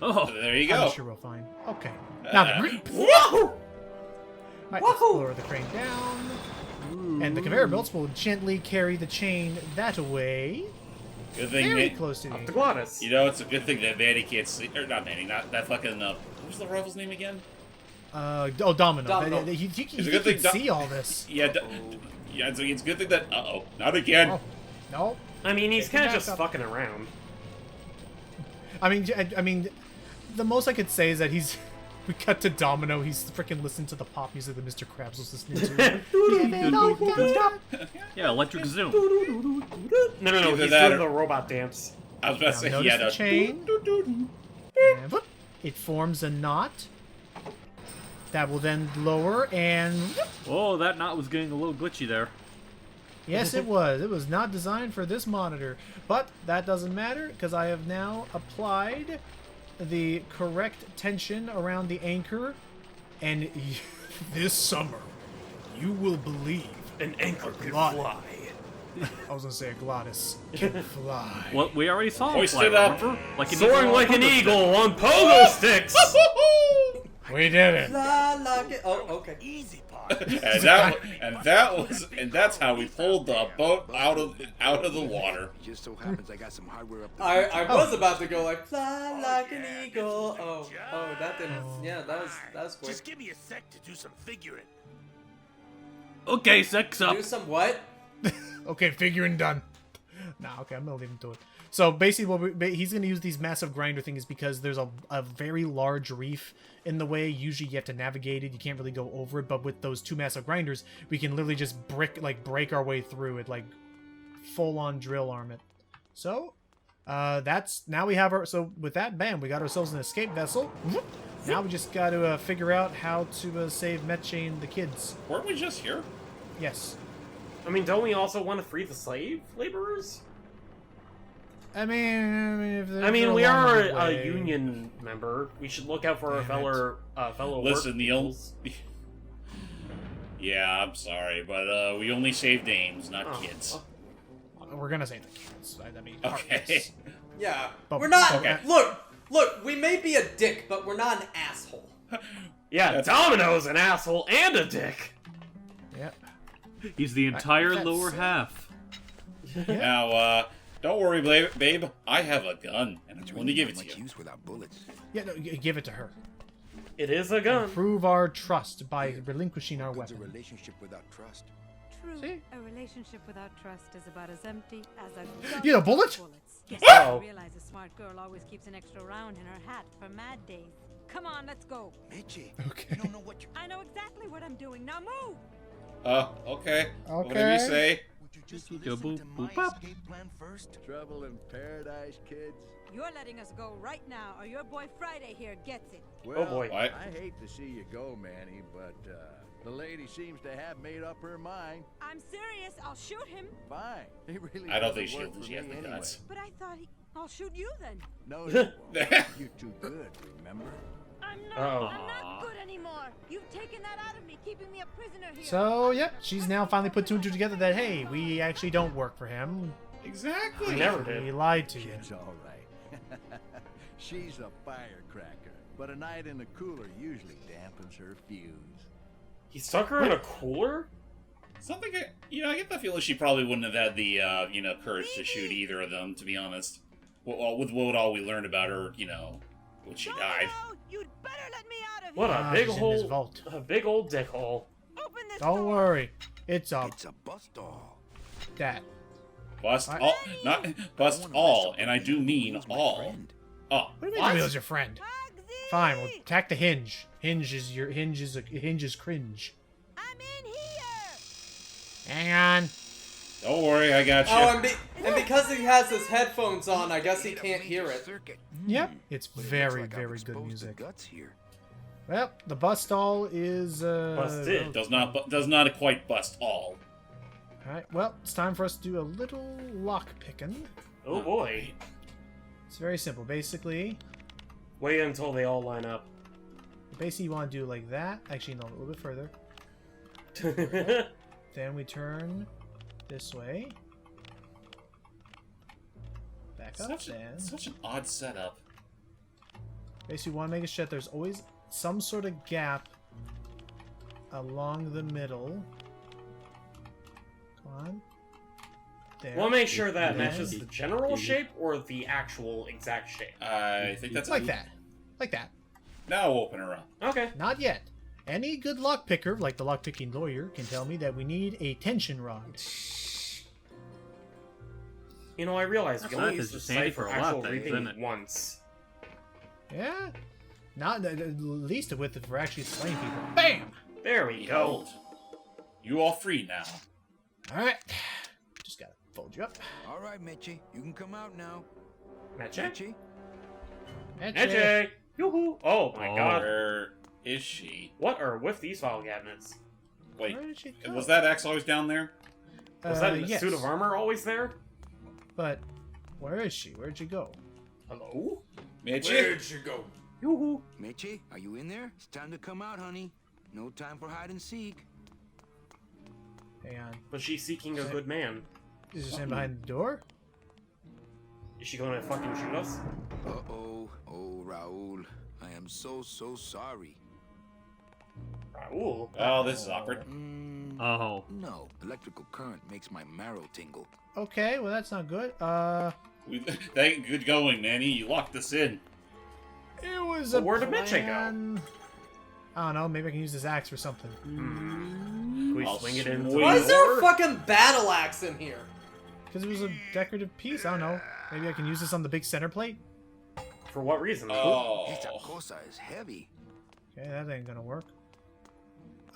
Oh. There you I'm go. sure we'll find. Okay. Now the Whoa! Right, let's lower the crane down. And the conveyor belts will gently carry the chain that way. Good thing Very that, close to the Up the Glottis. you know, it's a good thing that Manny can't see, or not Manny, not that fucking. What was the rival's name again? Domino. Domino. He It's a can good thing see all this. Yeah, yeah. It's a good thing that. Not again. Oh, no. I mean, he's Take it kind of back just up. fucking around. I mean, the most I could say is that he's. We cut to Domino. He's freaking listening to the pop music that Mr. Krabs was listening to. Yeah, Electric Zoom. No, Either he's that doing or- the robot dance. I was about to Now say, notice yeah, the no. chain. And whoop, it forms a knot. That will then lower and. Whoop. Oh, that knot was getting a little glitchy there. Yes, it was. It was not designed for this monitor. But that doesn't matter because I have now applied the correct tension around the anchor. And this summer, you will believe An anchor could Glottis. fly. I was gonna say a glottis can fly. Well, we already saw him Hoist fly, it up. remember? Like an Soaring eagle like on an a pogo eagle on pogo sticks! We did it. La like it. Oh, okay. Easy part. and that's how we pulled the boat out of the water. It just so happens I got some hardware up the I was about to go like fly like an eagle. Oh, that didn't. Yeah, that was quick. Just give me a sec to do some figuring. Okay, sex up. Do some what? Okay, figuring done. Nah, okay, I'm gonna leave him to it. So basically, he's gonna use these massive grinder things because there's a very large reef in the way. Usually, you have to navigate it. You can't really go over it. But with those two massive grinders, we can literally just break our way through it, like full on drill arm it. So, now we have our. So with that, bam, we got ourselves an escape vessel. Now we just got to figure out how to save Meche and the kids. Weren't we just here? Yes. I mean, don't we also want to free the slave laborers? I mean, We are a union member. We should look out for our fellow Listen, workers. Yeah, I'm sorry, but we only save names, not kids. We're gonna save the kids. I mean, Okay. heartless. Yeah, But- we're not. okay. Look. We may be a dick, but we're not an asshole. Yeah, Domino's an asshole and a dick. Yeah. He's the entire That's lower it. half. Now, don't worry, babe. I have a gun, and I'm going to give it to much you. use without bullets. Yeah, no, give it to her. It is a gun. Prove our trust by relinquishing our It's a weapon. relationship without trust. True. See? A relationship without trust is about as empty as a gun. You know, bullet? Bullets. Yes, Uh-oh. I realize a smart girl always keeps an extra round in her hat for mad days. Come on, let's go. Meche, Okay. you don't know what you're... I know exactly what I'm doing. Now move. Okay. Whatever Okay. you say. Would you just Go listen boop, to my boop, bop. escape plan first? Trouble in paradise, kids. You're letting us go right now, or your boy Friday here gets it. Well, boy. What? I hate to see you go, Manny, but the lady seems to have made up her mind. I'm serious. I'll shoot him. Fine. He really I don't doesn't think work she for has me the anyway. guts. But I thought I'll shoot you then. No, you won't. You're too good, remember? I'm not. Oh. I'm not good anymore. You've taken that out of me, keeping me a prisoner here. So, yep, she's now finally put two and two together that, hey, we actually don't work for him. Exactly. We never We did. lied to you. It's all right. She's a firecracker, but a night in the cooler usually dampens her fuse. He stuck her in a cooler? Something, I get the feeling she probably wouldn't have had the, courage to shoot either of them, to be honest. Well, with all we learned about her, when she died. Domino, you'd better let me out of What here. a Ah, big she's in this hole. vault. A big old dick hole. Open this Don't door. worry. It's a It's a bus doll. that. Bust I- all, not bust I wanna all, mess up and with I do you. mean He's my all. friend. Oh, What do you mean what? Domino's your friend? Pugsy! Fine, we'll attack the hinge. Hinge is cringe. I'm in here. Hang on. Don't worry, I got you. Oh, and because he has his headphones on, I guess he can't hear it. Circuit. Yep, it's But it looks very, like I've very good exposed the music. guts here. Well, the bus stall is Busted. does not quite bust all. Alright, well, it's time for us to do a little lock picking. Oh boy. It's very simple. Basically, Wait until they all line up. you want to do like that. Actually, no, a little bit further. Then we turn this way. Back up, then. Such an odd setup. Basically, we want to make sure that there's always some sort of gap along the middle. Come on. There. We'll make sure that Yeah. matches the general shape or the actual exact shape. I think that's Like that. Like that. Now open her up. Okay. Not yet. Any good lock picker, like the lock-picking lawyer, can tell me that we need a tension rod. You know, I realize you can Knife only use is the just handy scythe for for a lot actual of things, reaping isn't it? once. Yeah? Not at least with it for actually slaying people. BAM! There we go. Behold. You all free now. Alright. Just gotta fold you up. All right, Meche, you can come out now. Meche? Meche? Meche! Yoo-hoo! Oh my god. Where is she? What are with these file cabinets? Wait, Where did she go? was that X always down there? Was that in the yes. suit of armor always there? But where is she? Where'd she go? Hello? Mitchie? Where'd you go? Yoo-hoo! Meche, are you in there? It's time to come out, honey. No time for hide and seek. Hang on. But she's seeking a good man. Is she standing behind the door? Is she gonna fucking shoot us? Uh-oh. Oh, Raul. I am so sorry. Raul? Oh, this is awkward. Oh. No. Electrical current makes my marrow tingle. Okay, well that's not good. Good going, Manny. You locked us in. It was Well, a where did Mitchie go? plan. I don't know, maybe I can use this axe for something. Can we I'll swing it into swing. Why is there a door? fucking battle axe in here? Because it was a decorative piece, I don't know. Maybe I can use this on the big center plate? For what reason? Oh. Esta cosa is heavy. Okay, that ain't gonna work.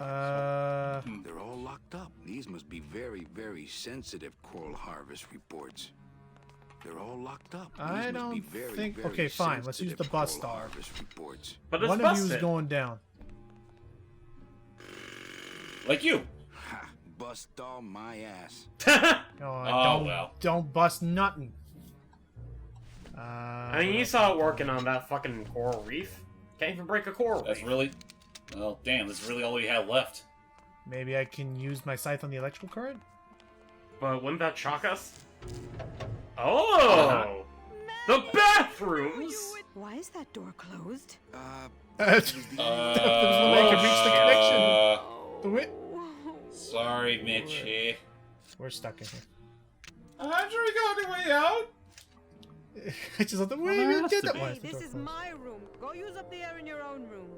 They're all locked up. These must be very sensitive coral harvest reports. They're all locked up. These I must don't be very, think... very Okay, fine, let's use the sensitive bus coral star. harvest reports. But it's One of you is busted. going down. Like you. Ha! Bust all my ass. Oh, well. Don't bust nothing. I mean, you saw it working on that fucking coral reef. Can't even break a coral That's reef. really... Well, damn, that's really all we have left. Maybe I can use my scythe on the electrical current? But wouldn't that shock us? Oh! The bathrooms! Why is that door closed? There's no way I can reach the connection. The wi- Sorry, Mitchie. We're stuck in here. Andrew got a way out. I just thought, wait, we did that Hey, once. this is my room. Go use up the air in your own room.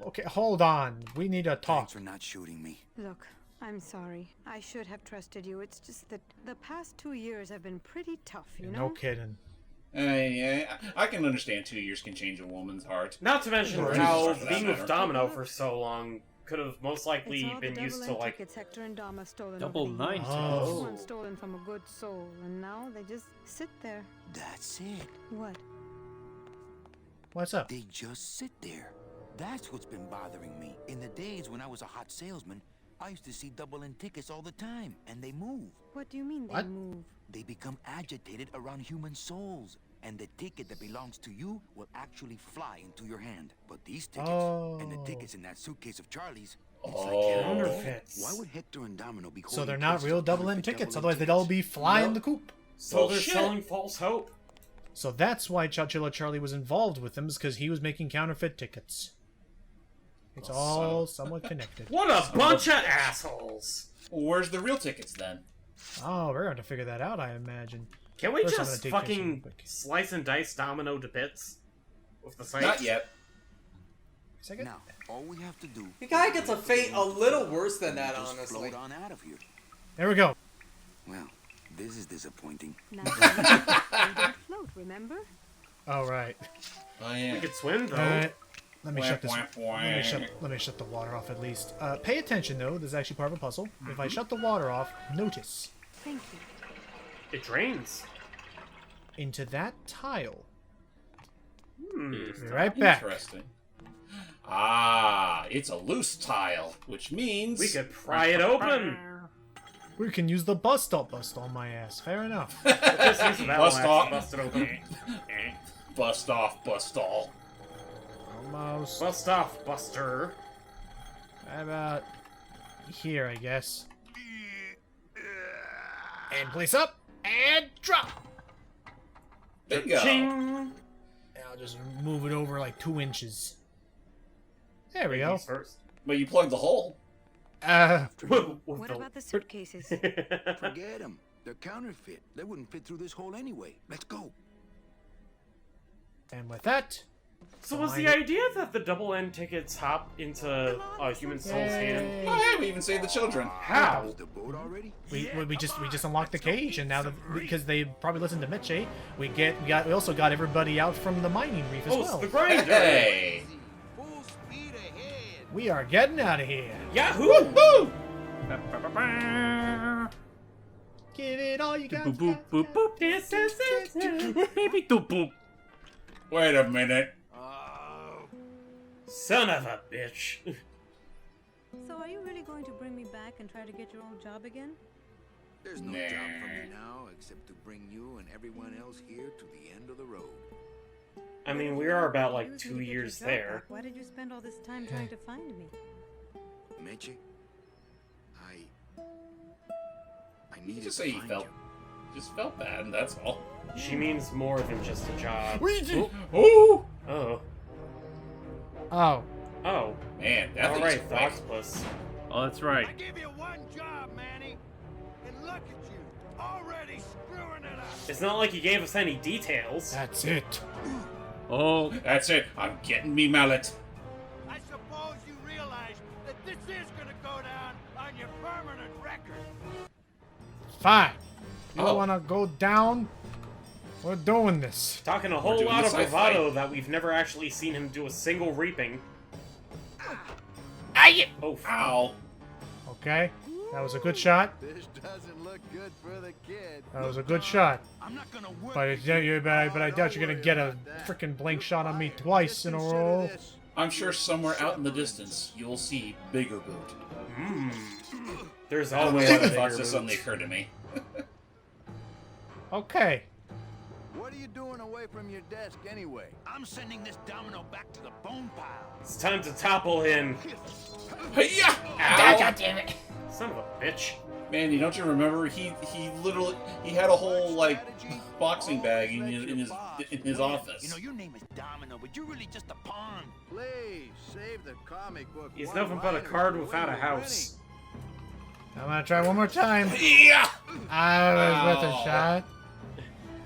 Okay, hold on. We need to talk. Thanks for not shooting me. Look, I'm sorry. I should have trusted you. It's just that the past 2 years have been pretty tough, you know? No kidding. Yeah, I can understand 2 years can change a woman's heart. Not to mention Or how Jesus, for that being with matter. Domino for so long could have most It's likely all been the used to, double-end like... tickets Hector and Dom have stolen Double over the years. nine tickets. This Oh. one stolen from a good soul, and now they just sit there. That's it. What? What's up? They just sit there. That's what's been bothering me. In the days when I was a hot salesman, I used to see double-end tickets all the time, and they move. What do you mean they What? move? They become agitated around human souls, and the ticket that belongs to you will actually fly into your hand. But these tickets, and the Oh. tickets in that suitcase of Charlie's, it's Oh. like Counterfeits. why would Hector and Domino be So holding they're not cases real of double-end counterfeit tickets, double-end otherwise they'd all be tickets? flying Nope. the coop. So Well, they're shit. selling false hope. So that's why Chachilla Charlie was involved with them, is because he was making counterfeit tickets. It's Oh, all somewhat connected. What a bunch of assholes! Well, where's the real tickets then? Oh, we're going to figure that out, I imagine. Can we First, I'm just gonna take this real fucking quick. slice and dice Domino to bits? With the sight? Not yet. Second? Now, all we have to do. The guy gets a fate a little worse than that, is honestly. float on out of here. There we go. Well, this is disappointing. Now, they don't float, remember? All right. Oh, We yeah. could swim, though. All right. Let me Wah, shut this. wah, wah. Let me shut the water off at least. Pay attention though. This is actually part of a puzzle. If I shut the water off, notice Thank you. It drains. into that tile. Hmm. Be right back. Interesting. Ah, it's a loose tile, which means... We could pry it open. We can use the bust on my ass. Fair enough. Just use the battle Bust axe off. to bust it open. Bust off, bust all. Almost. Bust off, Buster. How about here, I guess. And place up and drop. Bingo. Ching. And I'll just move it over like 2 inches. There we go. Ladies first. But you plugged the hole. What about the suitcases? Forget them. They're counterfeit. They wouldn't fit through this hole anyway. Let's go. And with that, So was the idea that the double-end tickets hop into a human soul's hand? yay. Oh, hey, we even saved the children. How? Is the boat already? We just unlocked the cage, and now because they probably listened to Mitchie, we also got everybody out from the mining reef as Oh, it's well. the grinder! Hey! Full speed ahead. We are getting out of here. Yahoo! Woo! Give it all you got. Boop boop boop boop. This is it. Baby doop boop. Wait a minute. Son of a bitch. So are you really going to bring me back and try to get your old job again? There's no Nah. job for me now except to bring you and everyone else here to the end of the road. I mean, we are about like Use 2 me to get your years job there. back. Why did you spend all this time trying to find me? Meche, I need Just to say you find felt. you. Just felt bad, that's all. She means more than just a job. Oh! Oh. Oh. Oh. Man, that All thing's right, quick. Octopus. Oh, that's right. I give you one job, Manny, and look at you, already screwing it up. It's not like he gave us any details. That's it. Oh, That's it. I'm getting me mallet. I suppose you realize that this is gonna go down on your permanent record. Fine. You Oh. want to go down? We're doing this. Talking a whole doing lot of this, I bravado fight. that we've never actually seen him do a single reaping. Oh, Ow. Okay. That was a good shot. This doesn't look good for the kid. That was a good shot. I'm not gonna work. But I doubt you're gonna get a freaking blank shot on me twice in a row. I'm sure somewhere out in the distance, you'll see Bigger Boot. there's I don't know always why a the bigger thoughts just boot. suddenly occurred to me. Okay. What are you doing away from your desk anyway? I'm sending this domino back to the bone pile. It's time to topple him. Hey-ya! God damn it. Son of a bitch. Manny, don't you remember? He literally had a whole like boxing bag in his office. You know, your name is Domino, but you're really just a pawn. Please save the comic book. He's one nothing but a liner card to without a win house. I'm gonna try one more time. Yeah! I was with a Ow. shot.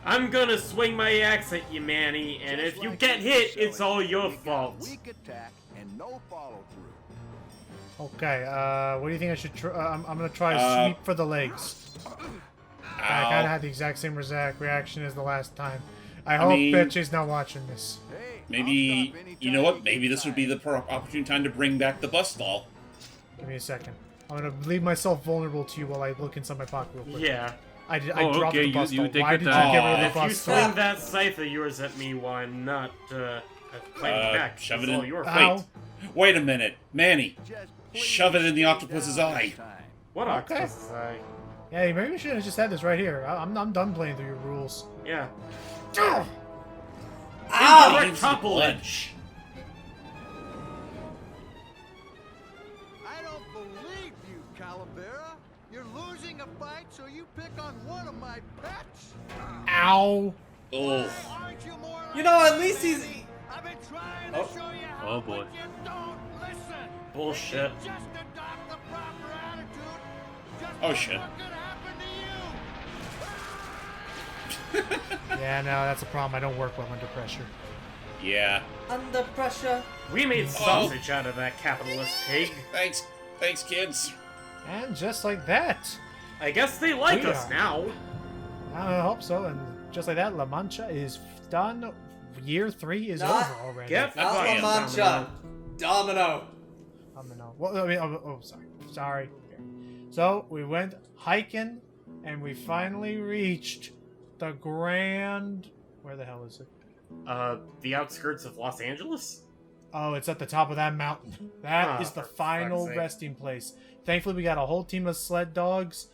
I'm gonna swing my axe at you, Manny, and if you get hit, it's all your fault. Weak attack and no follow through. Okay. What do you think I should try? I'm gonna try sweep for the legs. I kind Ow. of had the exact same reaction as the last time. I hope mean- Bitchy's not watching this. Hey, Maybe, I'll stop you know anytime what? Maybe this would be anytime. the opportune time to bring back the bus stall. Give me a second. I'm gonna leave myself vulnerable to you while I look inside my pocket real quick. Yeah. I Oh, dropped okay, the bus you though. did Why get did you that. get rid of If the you bus swing though? that scythe of yours at me while I'm not playing back, shove it's it all in. your Wait. fault. Wait a minute, Manny. Just please Shove it in the stay octopus's down eye. this time. What Okay. octopus is I? Yeah, maybe we should have just had this right here. I'm done playing through your rules. Yeah. Ow! Incorrect topplage. I don't believe you, Calavera. You're losing a fight, so you pick on one of my pets? Ow! Oh. Aren't you more like You know, at least he's. I've been trying to Oh. show you how, Oh, boy. but you don't listen. Bullshit. Just adopt the proper attitude. Just Oh, look shit. what could happen to Yeah, no, that's a problem. I don't work well under pressure. Yeah. Under pressure. We made sausage out of that capitalist pig. Thanks, kids. And just like that, I guess they like We us are. now. I hope so. And just like that, La Mancha is done. Year 3 is Not- over already. Get Not La fucking Mancha. Domino. No. Well, I mean, sorry. So we went hiking, and we finally reached the grand. Where the hell is it? The outskirts of Los Angeles? Oh, it's at the top of that mountain. That Ah, is the for final fuck's sake. resting place. Thankfully, we got a whole team of sled dogs,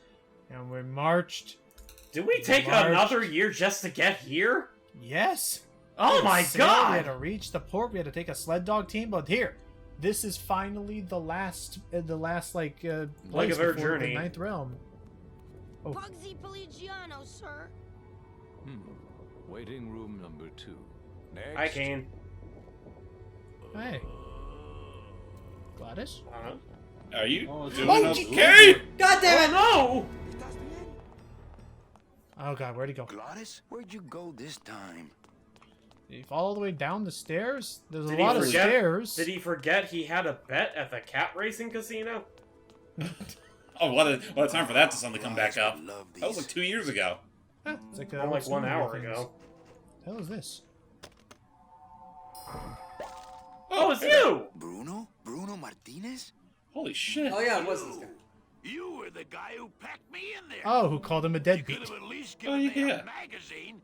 and we marched. Did we take Marched. another year just to get here? Yes. Oh We my sailed, We had god! to reach the port. We had to take a sled dog team, but here, this is finally the last Leg place of our before journey. the Ninth Realm. Oh. Pugsy Pelagiano, sir. Waiting room number 2. Next. Hi, Kane. Hey, Gladys. Are you Oh, doing oh, okay? God damn it! No! Oh god, where'd he go? Gladys, where'd you go this time? Did he fall all the way down the stairs? There's Did a lot he of forget- stairs. Did he forget he had a bet at the cat racing casino? Oh, what a time for that to suddenly come back up. Love That was these. like 2 years ago. Huh, it's like, More like 1 snowmobile hour things. ago. The hell is this? Oh, it's you! Bruno? Bruno Martinez? Holy shit. Oh yeah, it was this guy. You were the guy who packed me in there. Oh, who called him a Could deadbeat? have at least Oh, given me yeah. a magazine.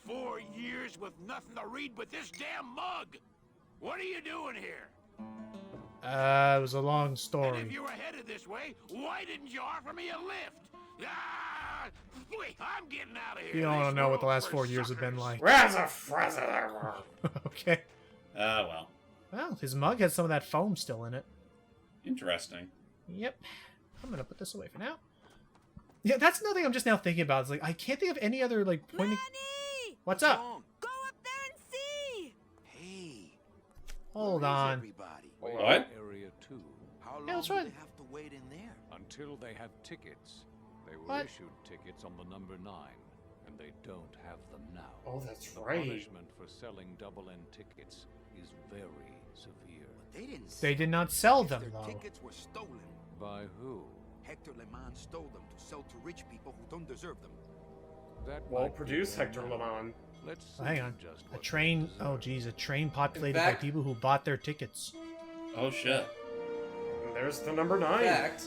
4 years with nothing to read but this damn mug. What are you doing here? It was a long And if story. you were headed this way, why didn't you offer me a lift? Ah, wait, I'm getting out of here. You don't This know what the world's last for 4 years have been suckers. like. Razza. Okay. Well. Well, his mug has some of that foam still in it. Interesting. Yep. I'm gonna put this away for now. Yeah, that's another thing I'm just now thinking about. It's like I can't think of any other like pointing. Manny! What's up? Go up there and see! Hey, Hold on. everybody. What? Area 2. How long Yeah, that's do right. they have to wait in there? Until they have tickets. They were What? issued tickets on the number 9, and they don't have them now. Oh, that's The right. punishment for selling double-end tickets is very severe. They didn't. They did not sell If them their though. tickets were stolen. By who? Hector Le Mans stole them to sell to rich people who don't deserve them. That Well, might be produce their Hector manner. Lamont. Let's see Oh, hang on. just A what they train. Oh, deserve. geez, a train populated fact- by people who bought their tickets. Oh shit. And there's the number 9. Fact.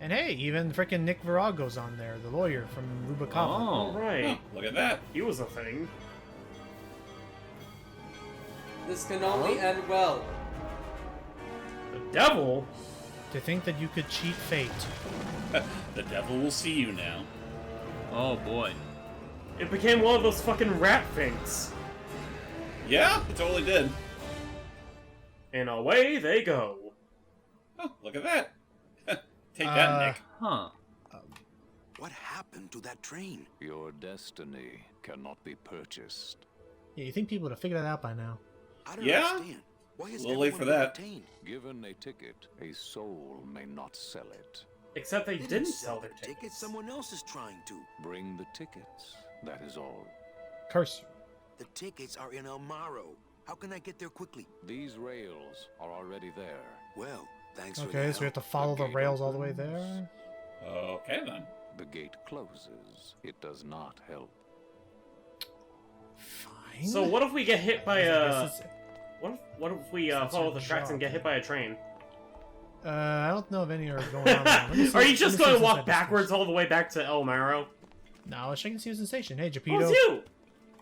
And hey, even frickin' Nick Virago's on there, the lawyer from Rubicava. All Oh. right. Huh, look at that. He was a thing. This can only end well. The devil? To think that you could cheat fate. The devil will see you now. Oh boy. It became one of those fucking rat things. Yeah, it totally did. And away they go. Oh, look at that. Take that, Nick. Huh. What happened to that train? Your destiny cannot be purchased. Yeah, you think people would have figured that out by now. I don't Yeah? understand. Why is A little late everyone for being that. detained? Given a ticket, a soul may not sell it. Except they They didn't sell their the tickets. Someone else is trying to. Bring the tickets. That is all. Curse. The tickets are in Amaro. How can I get there quickly? These rails are already there. Well, thanks for Okay, the so we have help. to follow the gate rails all the way opens. there. Okay then. The gate closes. It does not help. Fine. So what if we get hit by a... This is- What if we That's follow your the tracks and job. get hit by a train? I don't know if any are going on. Let me see- Are you let me just see going to what's walk inside this backwards place. all the way back to El Maro? No, let's check and see what's sensation. Hey, Oh, Japito, it's you!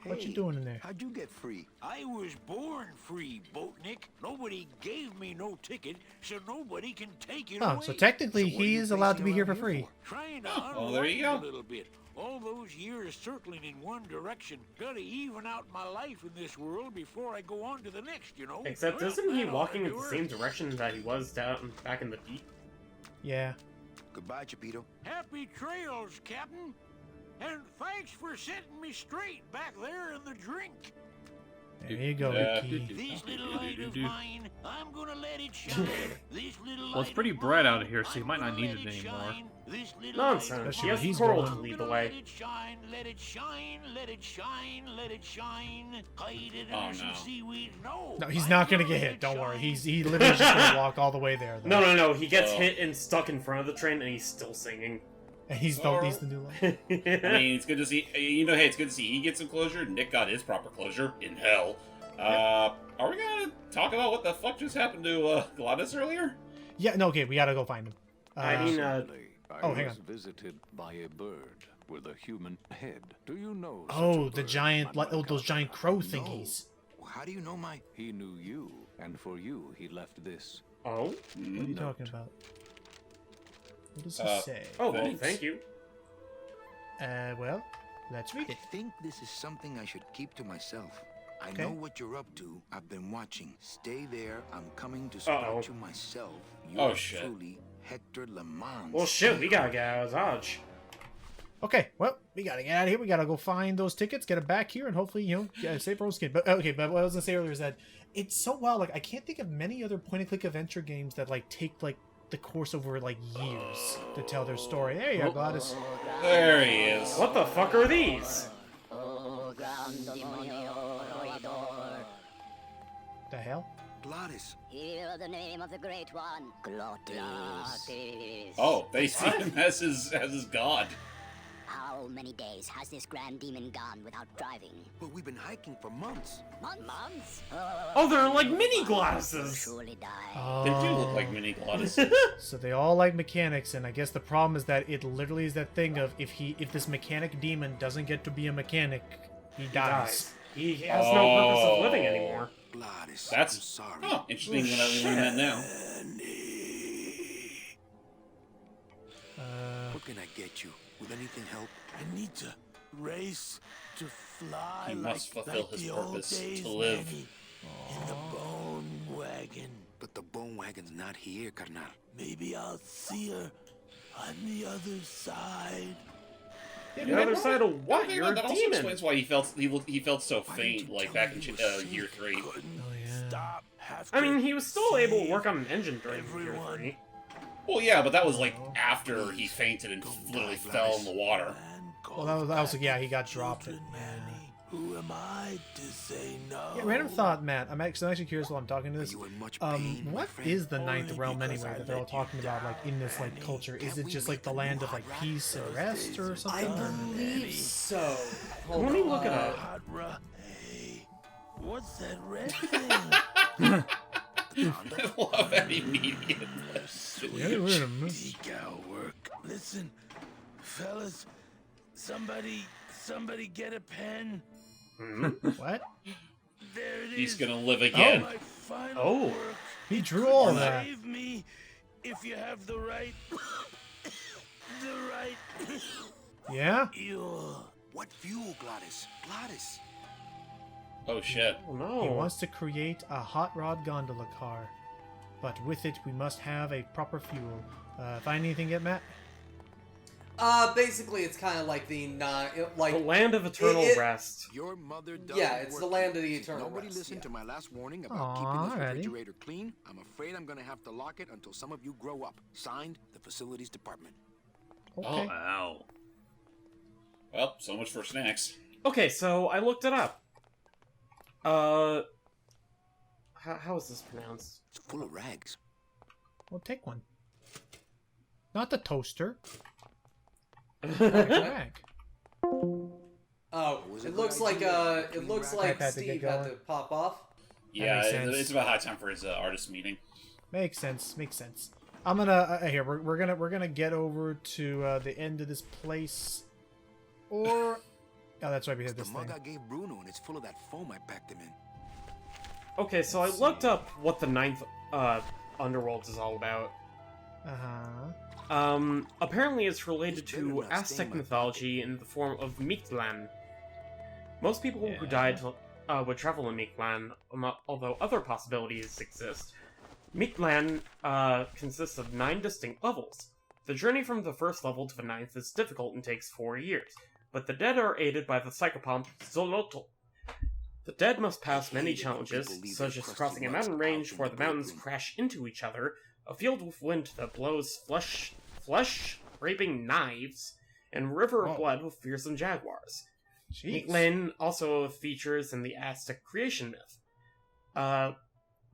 what you doing in there? How'd you get free? I was born free, Boatnik. Nobody gave me no ticket, so nobody can take it Oh, away. so technically So what are he you is allowed to facing be here for around free. here Trying to well, there you unwind go. a little bit. All those years circling in one direction. Gotta even out my life in this world before I go on to the next, you know? Except Well, isn't he that walking ought in to the do same her. direction that he was down back in the deep? Yeah. Goodbye, Chapito. Happy trails, Captain. And thanks for setting me straight back there in the drink. There you go, Ricky. This little light of mine, I'm gonna let it shine. This little Well, it's light pretty of bright out mine, here, so you I'm might not gonna need let it anymore. shine. This little Nonsense. light of Especially He when has he's Coral gone. to lead the Let way. it shine, let it shine, let it shine, let it shine. Hide it Oh, under some no. seaweed. No, No, he's I'm not gonna let get it hit. Don't worry. shine. He literally just gonna walk all the way there. Though. No. He gets Oh. hit and stuck in front of the train, and he's still singing. And he's the new one. I mean, it's good to see. You know, hey, it's good to see he gets some closure. Nick got his proper closure in hell. Are we gonna talk about what the fuck just happened to Gladys earlier? Yeah. No. Okay. We gotta go find him. I mean, Recently, I oh, hang was on. visited by a bird with a human head. Do you know? such Oh, a the bird, giant, Manuel those giant crow Calavera? thingies. How do you know my... He knew you, and for you, he left this. Oh? What are you Note. talking about? What does he say? Oh, well, Thanks. thank you. Well, let's read I it. think this is something I should keep to myself. I Okay. know what you're up to. I've been watching. Stay there. I'm coming to Uh-oh. spot you myself. You Oh, are shit. truly Hector Le Mans. Well, shit, we gotta get out of Dodge. Okay, well, we gotta get out of here. We gotta go find those tickets, get them back here, and hopefully, save our own skin. But okay, but what I was gonna say earlier is that it's so wild. Like, I can't think of many other point-and-click adventure games that like take like the course over like years to tell their story. There you go, Gladys. There he is. What the fuck are these? The hell? Gladys. Hear the name of the Great One. Glottis. Oh, they see him as his god. How many days has this grand demon gone without driving? But we've been hiking for months. Months? Oh, they're like mini glasses. Surely die. They do look like mini Gladys. So they all like mechanics, and I guess the problem is that it literally is that thing of if this mechanic demon doesn't get to be a mechanic, he dies. He has no purpose of living anymore. Gladys. That's I'm sorry. huh, interesting that we learn that now. What can I get you? Will anything help? I need to race to fly He like, must fulfill like his the old purpose days, to live. Manny, in the bone wagon. But the bone wagon's not here, carnal. Maybe I'll see her on the other side. The other side of what? You're a that also demon. explains why he felt so faint, like back in year 3. Oh yeah. I mean, he was still able to work on an engine during year 3. Well, yeah, but that was like after he fainted and literally fell in the water. Well, that was yeah, he got dropped. Yeah. Who am I to say no? Yeah, random thought, Matt. I'm actually curious while I'm talking to this. What is the ninth realm anyway that they're all talking about, like in this like culture? Is it just like the land of like peace and rest or something? I believe so. Let me look it up. Hey, what's that red thing? I love that immediate. Decal work. Listen, fellas, somebody get a pen. What? There it He's is. gonna live again. My final Oh, work. He drew all that. Save me if you have the right. Yeah? What fuel, Gladys? Gladys. Oh shit. oh no. He wants to create a hot rod gondola car, but with it we must have a proper fuel. Find anything yet, Matt? Basically, it's kind of like the The land of eternal rest. Your mother does it's the land of the eternal Nobody rest. listened to my last warning about Aw, keeping this alrighty. refrigerator clean. I'm afraid I'm gonna have to lock it until some of you grow up. Signed, the facilities department. Okay. Oh, ow. Well, so much for snacks. Okay, so I looked it up. How is this pronounced? It's full of rags. Well, take one. Not the toaster. Oh, it looks like Steve had to pop off. Yeah, makes sense. it's about high time for his artist meeting. Makes sense. Makes sense. I'm gonna here. We're gonna get over to the end of this place, or oh, that's right. We had The this mug thing. I gave Bruno, and it's full of that foam I packed him in. Okay, so I looked up what the ninth underworld is all about. Apparently it's related to Aztec mythology in the form of Mictlan. Most people who died would travel in Mictlan, although other possibilities exist. Mictlan consists of 9 distinct levels. The journey from the first level to the 9th is difficult and takes 4 years, but the dead are aided by the psychopomp Xolotl. The dead must pass many challenges, such as crossing a mountain range where the mountains crash into each other, a field with wind that blows flesh-raping knives, and river of blood with fearsome jaguars. Mictlan also features in the Aztec creation myth.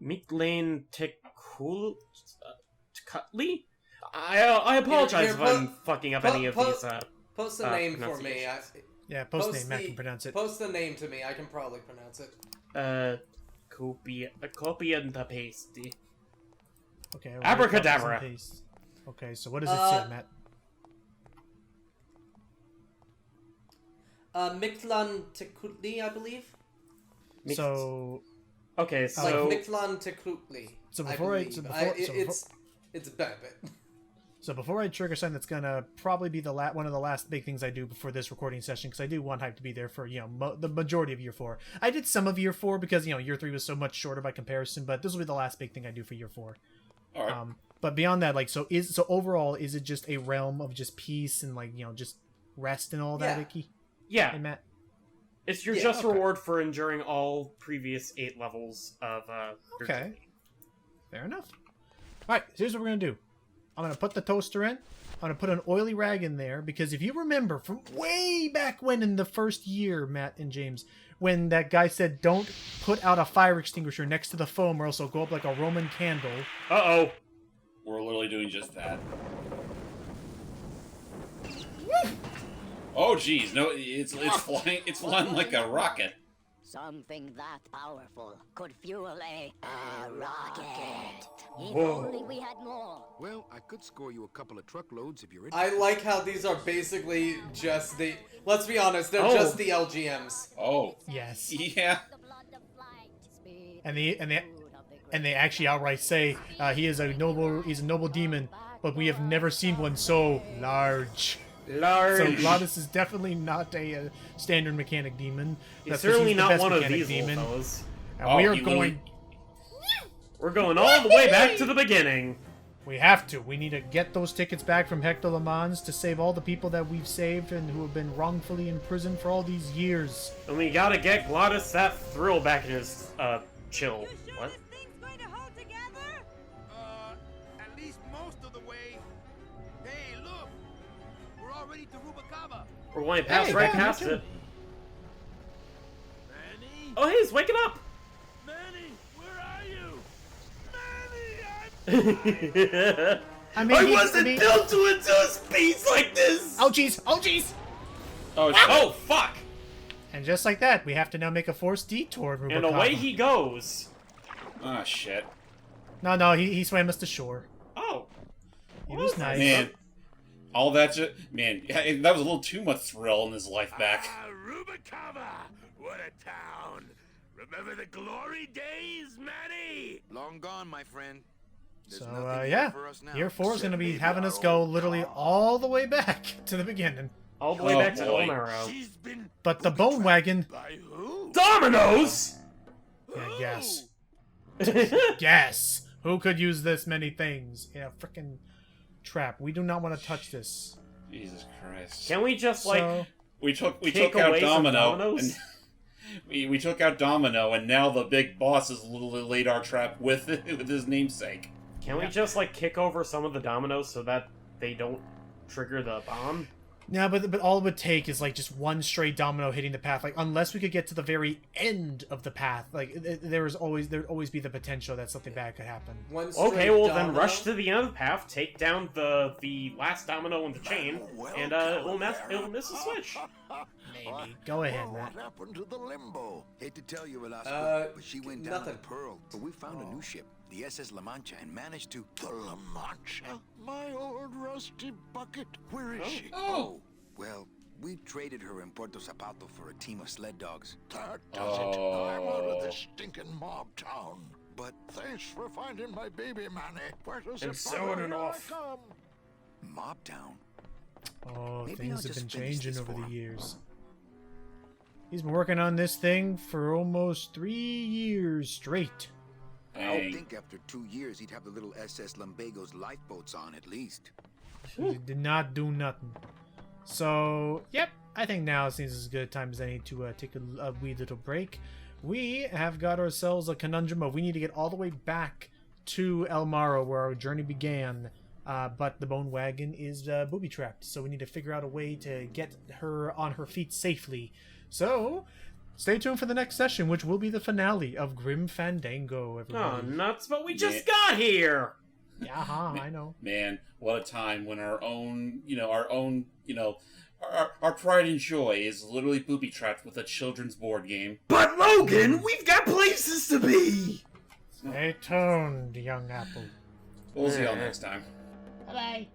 Mictlan Tecutli? I apologize if I'm fucking up any of these. Post the name for me. Yeah, post name. Matt can pronounce it. Post the name to me. I can probably pronounce it. Copy and the paste. Okay. Abracadabra. Okay, so what does it say, Matt? Mictlan Tecutli, I believe. So. Okay, so like Mictlan Tecutli. So before it's Bebet. So before I trigger something that's gonna probably be one of the last big things I do before this recording session, because I do want Hype to be there for the majority of year 4. I did some of year 4 because year 3 was so much shorter by comparison, but this will be the last big thing I do for year 4. All right. But beyond that, so overall, is it just a realm of just peace and just rest and all that, Icky? Yeah. Hey, Matt. It's your just reward for enduring all previous 8 levels of your journey. Fair enough. All right, here's what we're gonna do. I'm going to put the toaster in. I'm going to put an oily rag in there, because if you remember from way back when in the first year, Matt and James, when that guy said, don't put out a fire extinguisher next to the foam or else it'll go up like a Roman candle. Uh-oh. We're literally doing just that. Oh, geez. No, it's flying like a rocket. Something that powerful could fuel a rocket. If Whoa. only we had more. Well, I could score you a couple of truckloads if you're I like how these are basically just the. Let's be honest, they're just the LGMs. Oh. Yes. Yeah. And they actually outright say he's a noble demon, but we have never seen one so large. So Glottis is definitely not a standard mechanic demon. He's certainly not one of these demon. And we are going We're going all the way back to the beginning. We have to. We need to get those tickets back from Hector Le Mans to save all the people that we've saved and who have been wrongfully imprisoned for all these years. And we gotta get Glottis that thrill back in his, chill. What? At least most of the way. Hey, look! We're already to Rubacava. We're going right past it. Manny? Oh, hey, he's waking up! Manny, where are you? I mean, I wasn't built to endure space like this! Oh, jeez! Oh, jeez! Oh, fuck! And just like that, we have to now make a forced detour. Rubacava. And away he goes. Ah, shit. No, he swam us to shore. Oh. He was nice. Man, all that shit. Man, that was a little too much thrill in his life back. Rubacava! What a town! Remember the glory days, Manny? Long gone, my friend. There's So, nothing yeah. here for us now. Year 4 is going to be having us go literally all the way back to the beginning. All the way back to boy. Elmaro. But the Bone Wagon... By who? Dominoes! Yeah, yes. Yes! Who could use this many things? Yeah, frickin' trap. We do not want to touch this. Jesus Christ. Can we just, like... So, We took Take out away some Domino. dominoes? And we took out Domino, and now the big boss has literally laid our trap with his namesake. Can we just, like, kick over some of the dominoes so that they don't trigger the bomb? yeah, but all it would take is like just one stray domino hitting the path. Like unless we could get to the very end of the path, like there'd always be the potential that something bad could happen. Okay, well then rush to the end of the path, take down the last domino in the chain, and it'll miss a switch. Maybe. Go ahead, Matt. What happened to the Limbo? Hate to tell you, Velasco, but she went down nothing. to Pearl. But we found a new ship, the SS La Mancha, and managed to... The La Mancha? My old rusty bucket. Where is she? Oh! Well, we traded her in Puerto Zapato for a team of sled dogs. That does it. I'm out of this stinking mob town. But Thanks for finding my baby, Manny. Where does And sewing it off. Mob Town? Oh, Maybe things I'll have just been finish changing this over for the him. years. He's been working on this thing for almost 3 years straight. I would Dang. think after 2 years he'd have the little SS Lumbago's lifeboats on at least. He did not do nothing. So, yep, I think now seems as good a time as any to take a wee little break. We have got ourselves a conundrum of we need to get all the way back to El Maro where our journey began, but the Bone Wagon is booby-trapped, so we need to figure out a way to get her on her feet safely. So, stay tuned for the next session, which will be the finale of Grim Fandango, Oh, everybody. nuts, but we just got here! Yeah, I know. Man, what a time when our pride and joy is literally booby-trapped with a children's board game. But Logan, we've got places to be! Stay tuned, young apple. We'll see y'all next time. Bye-bye.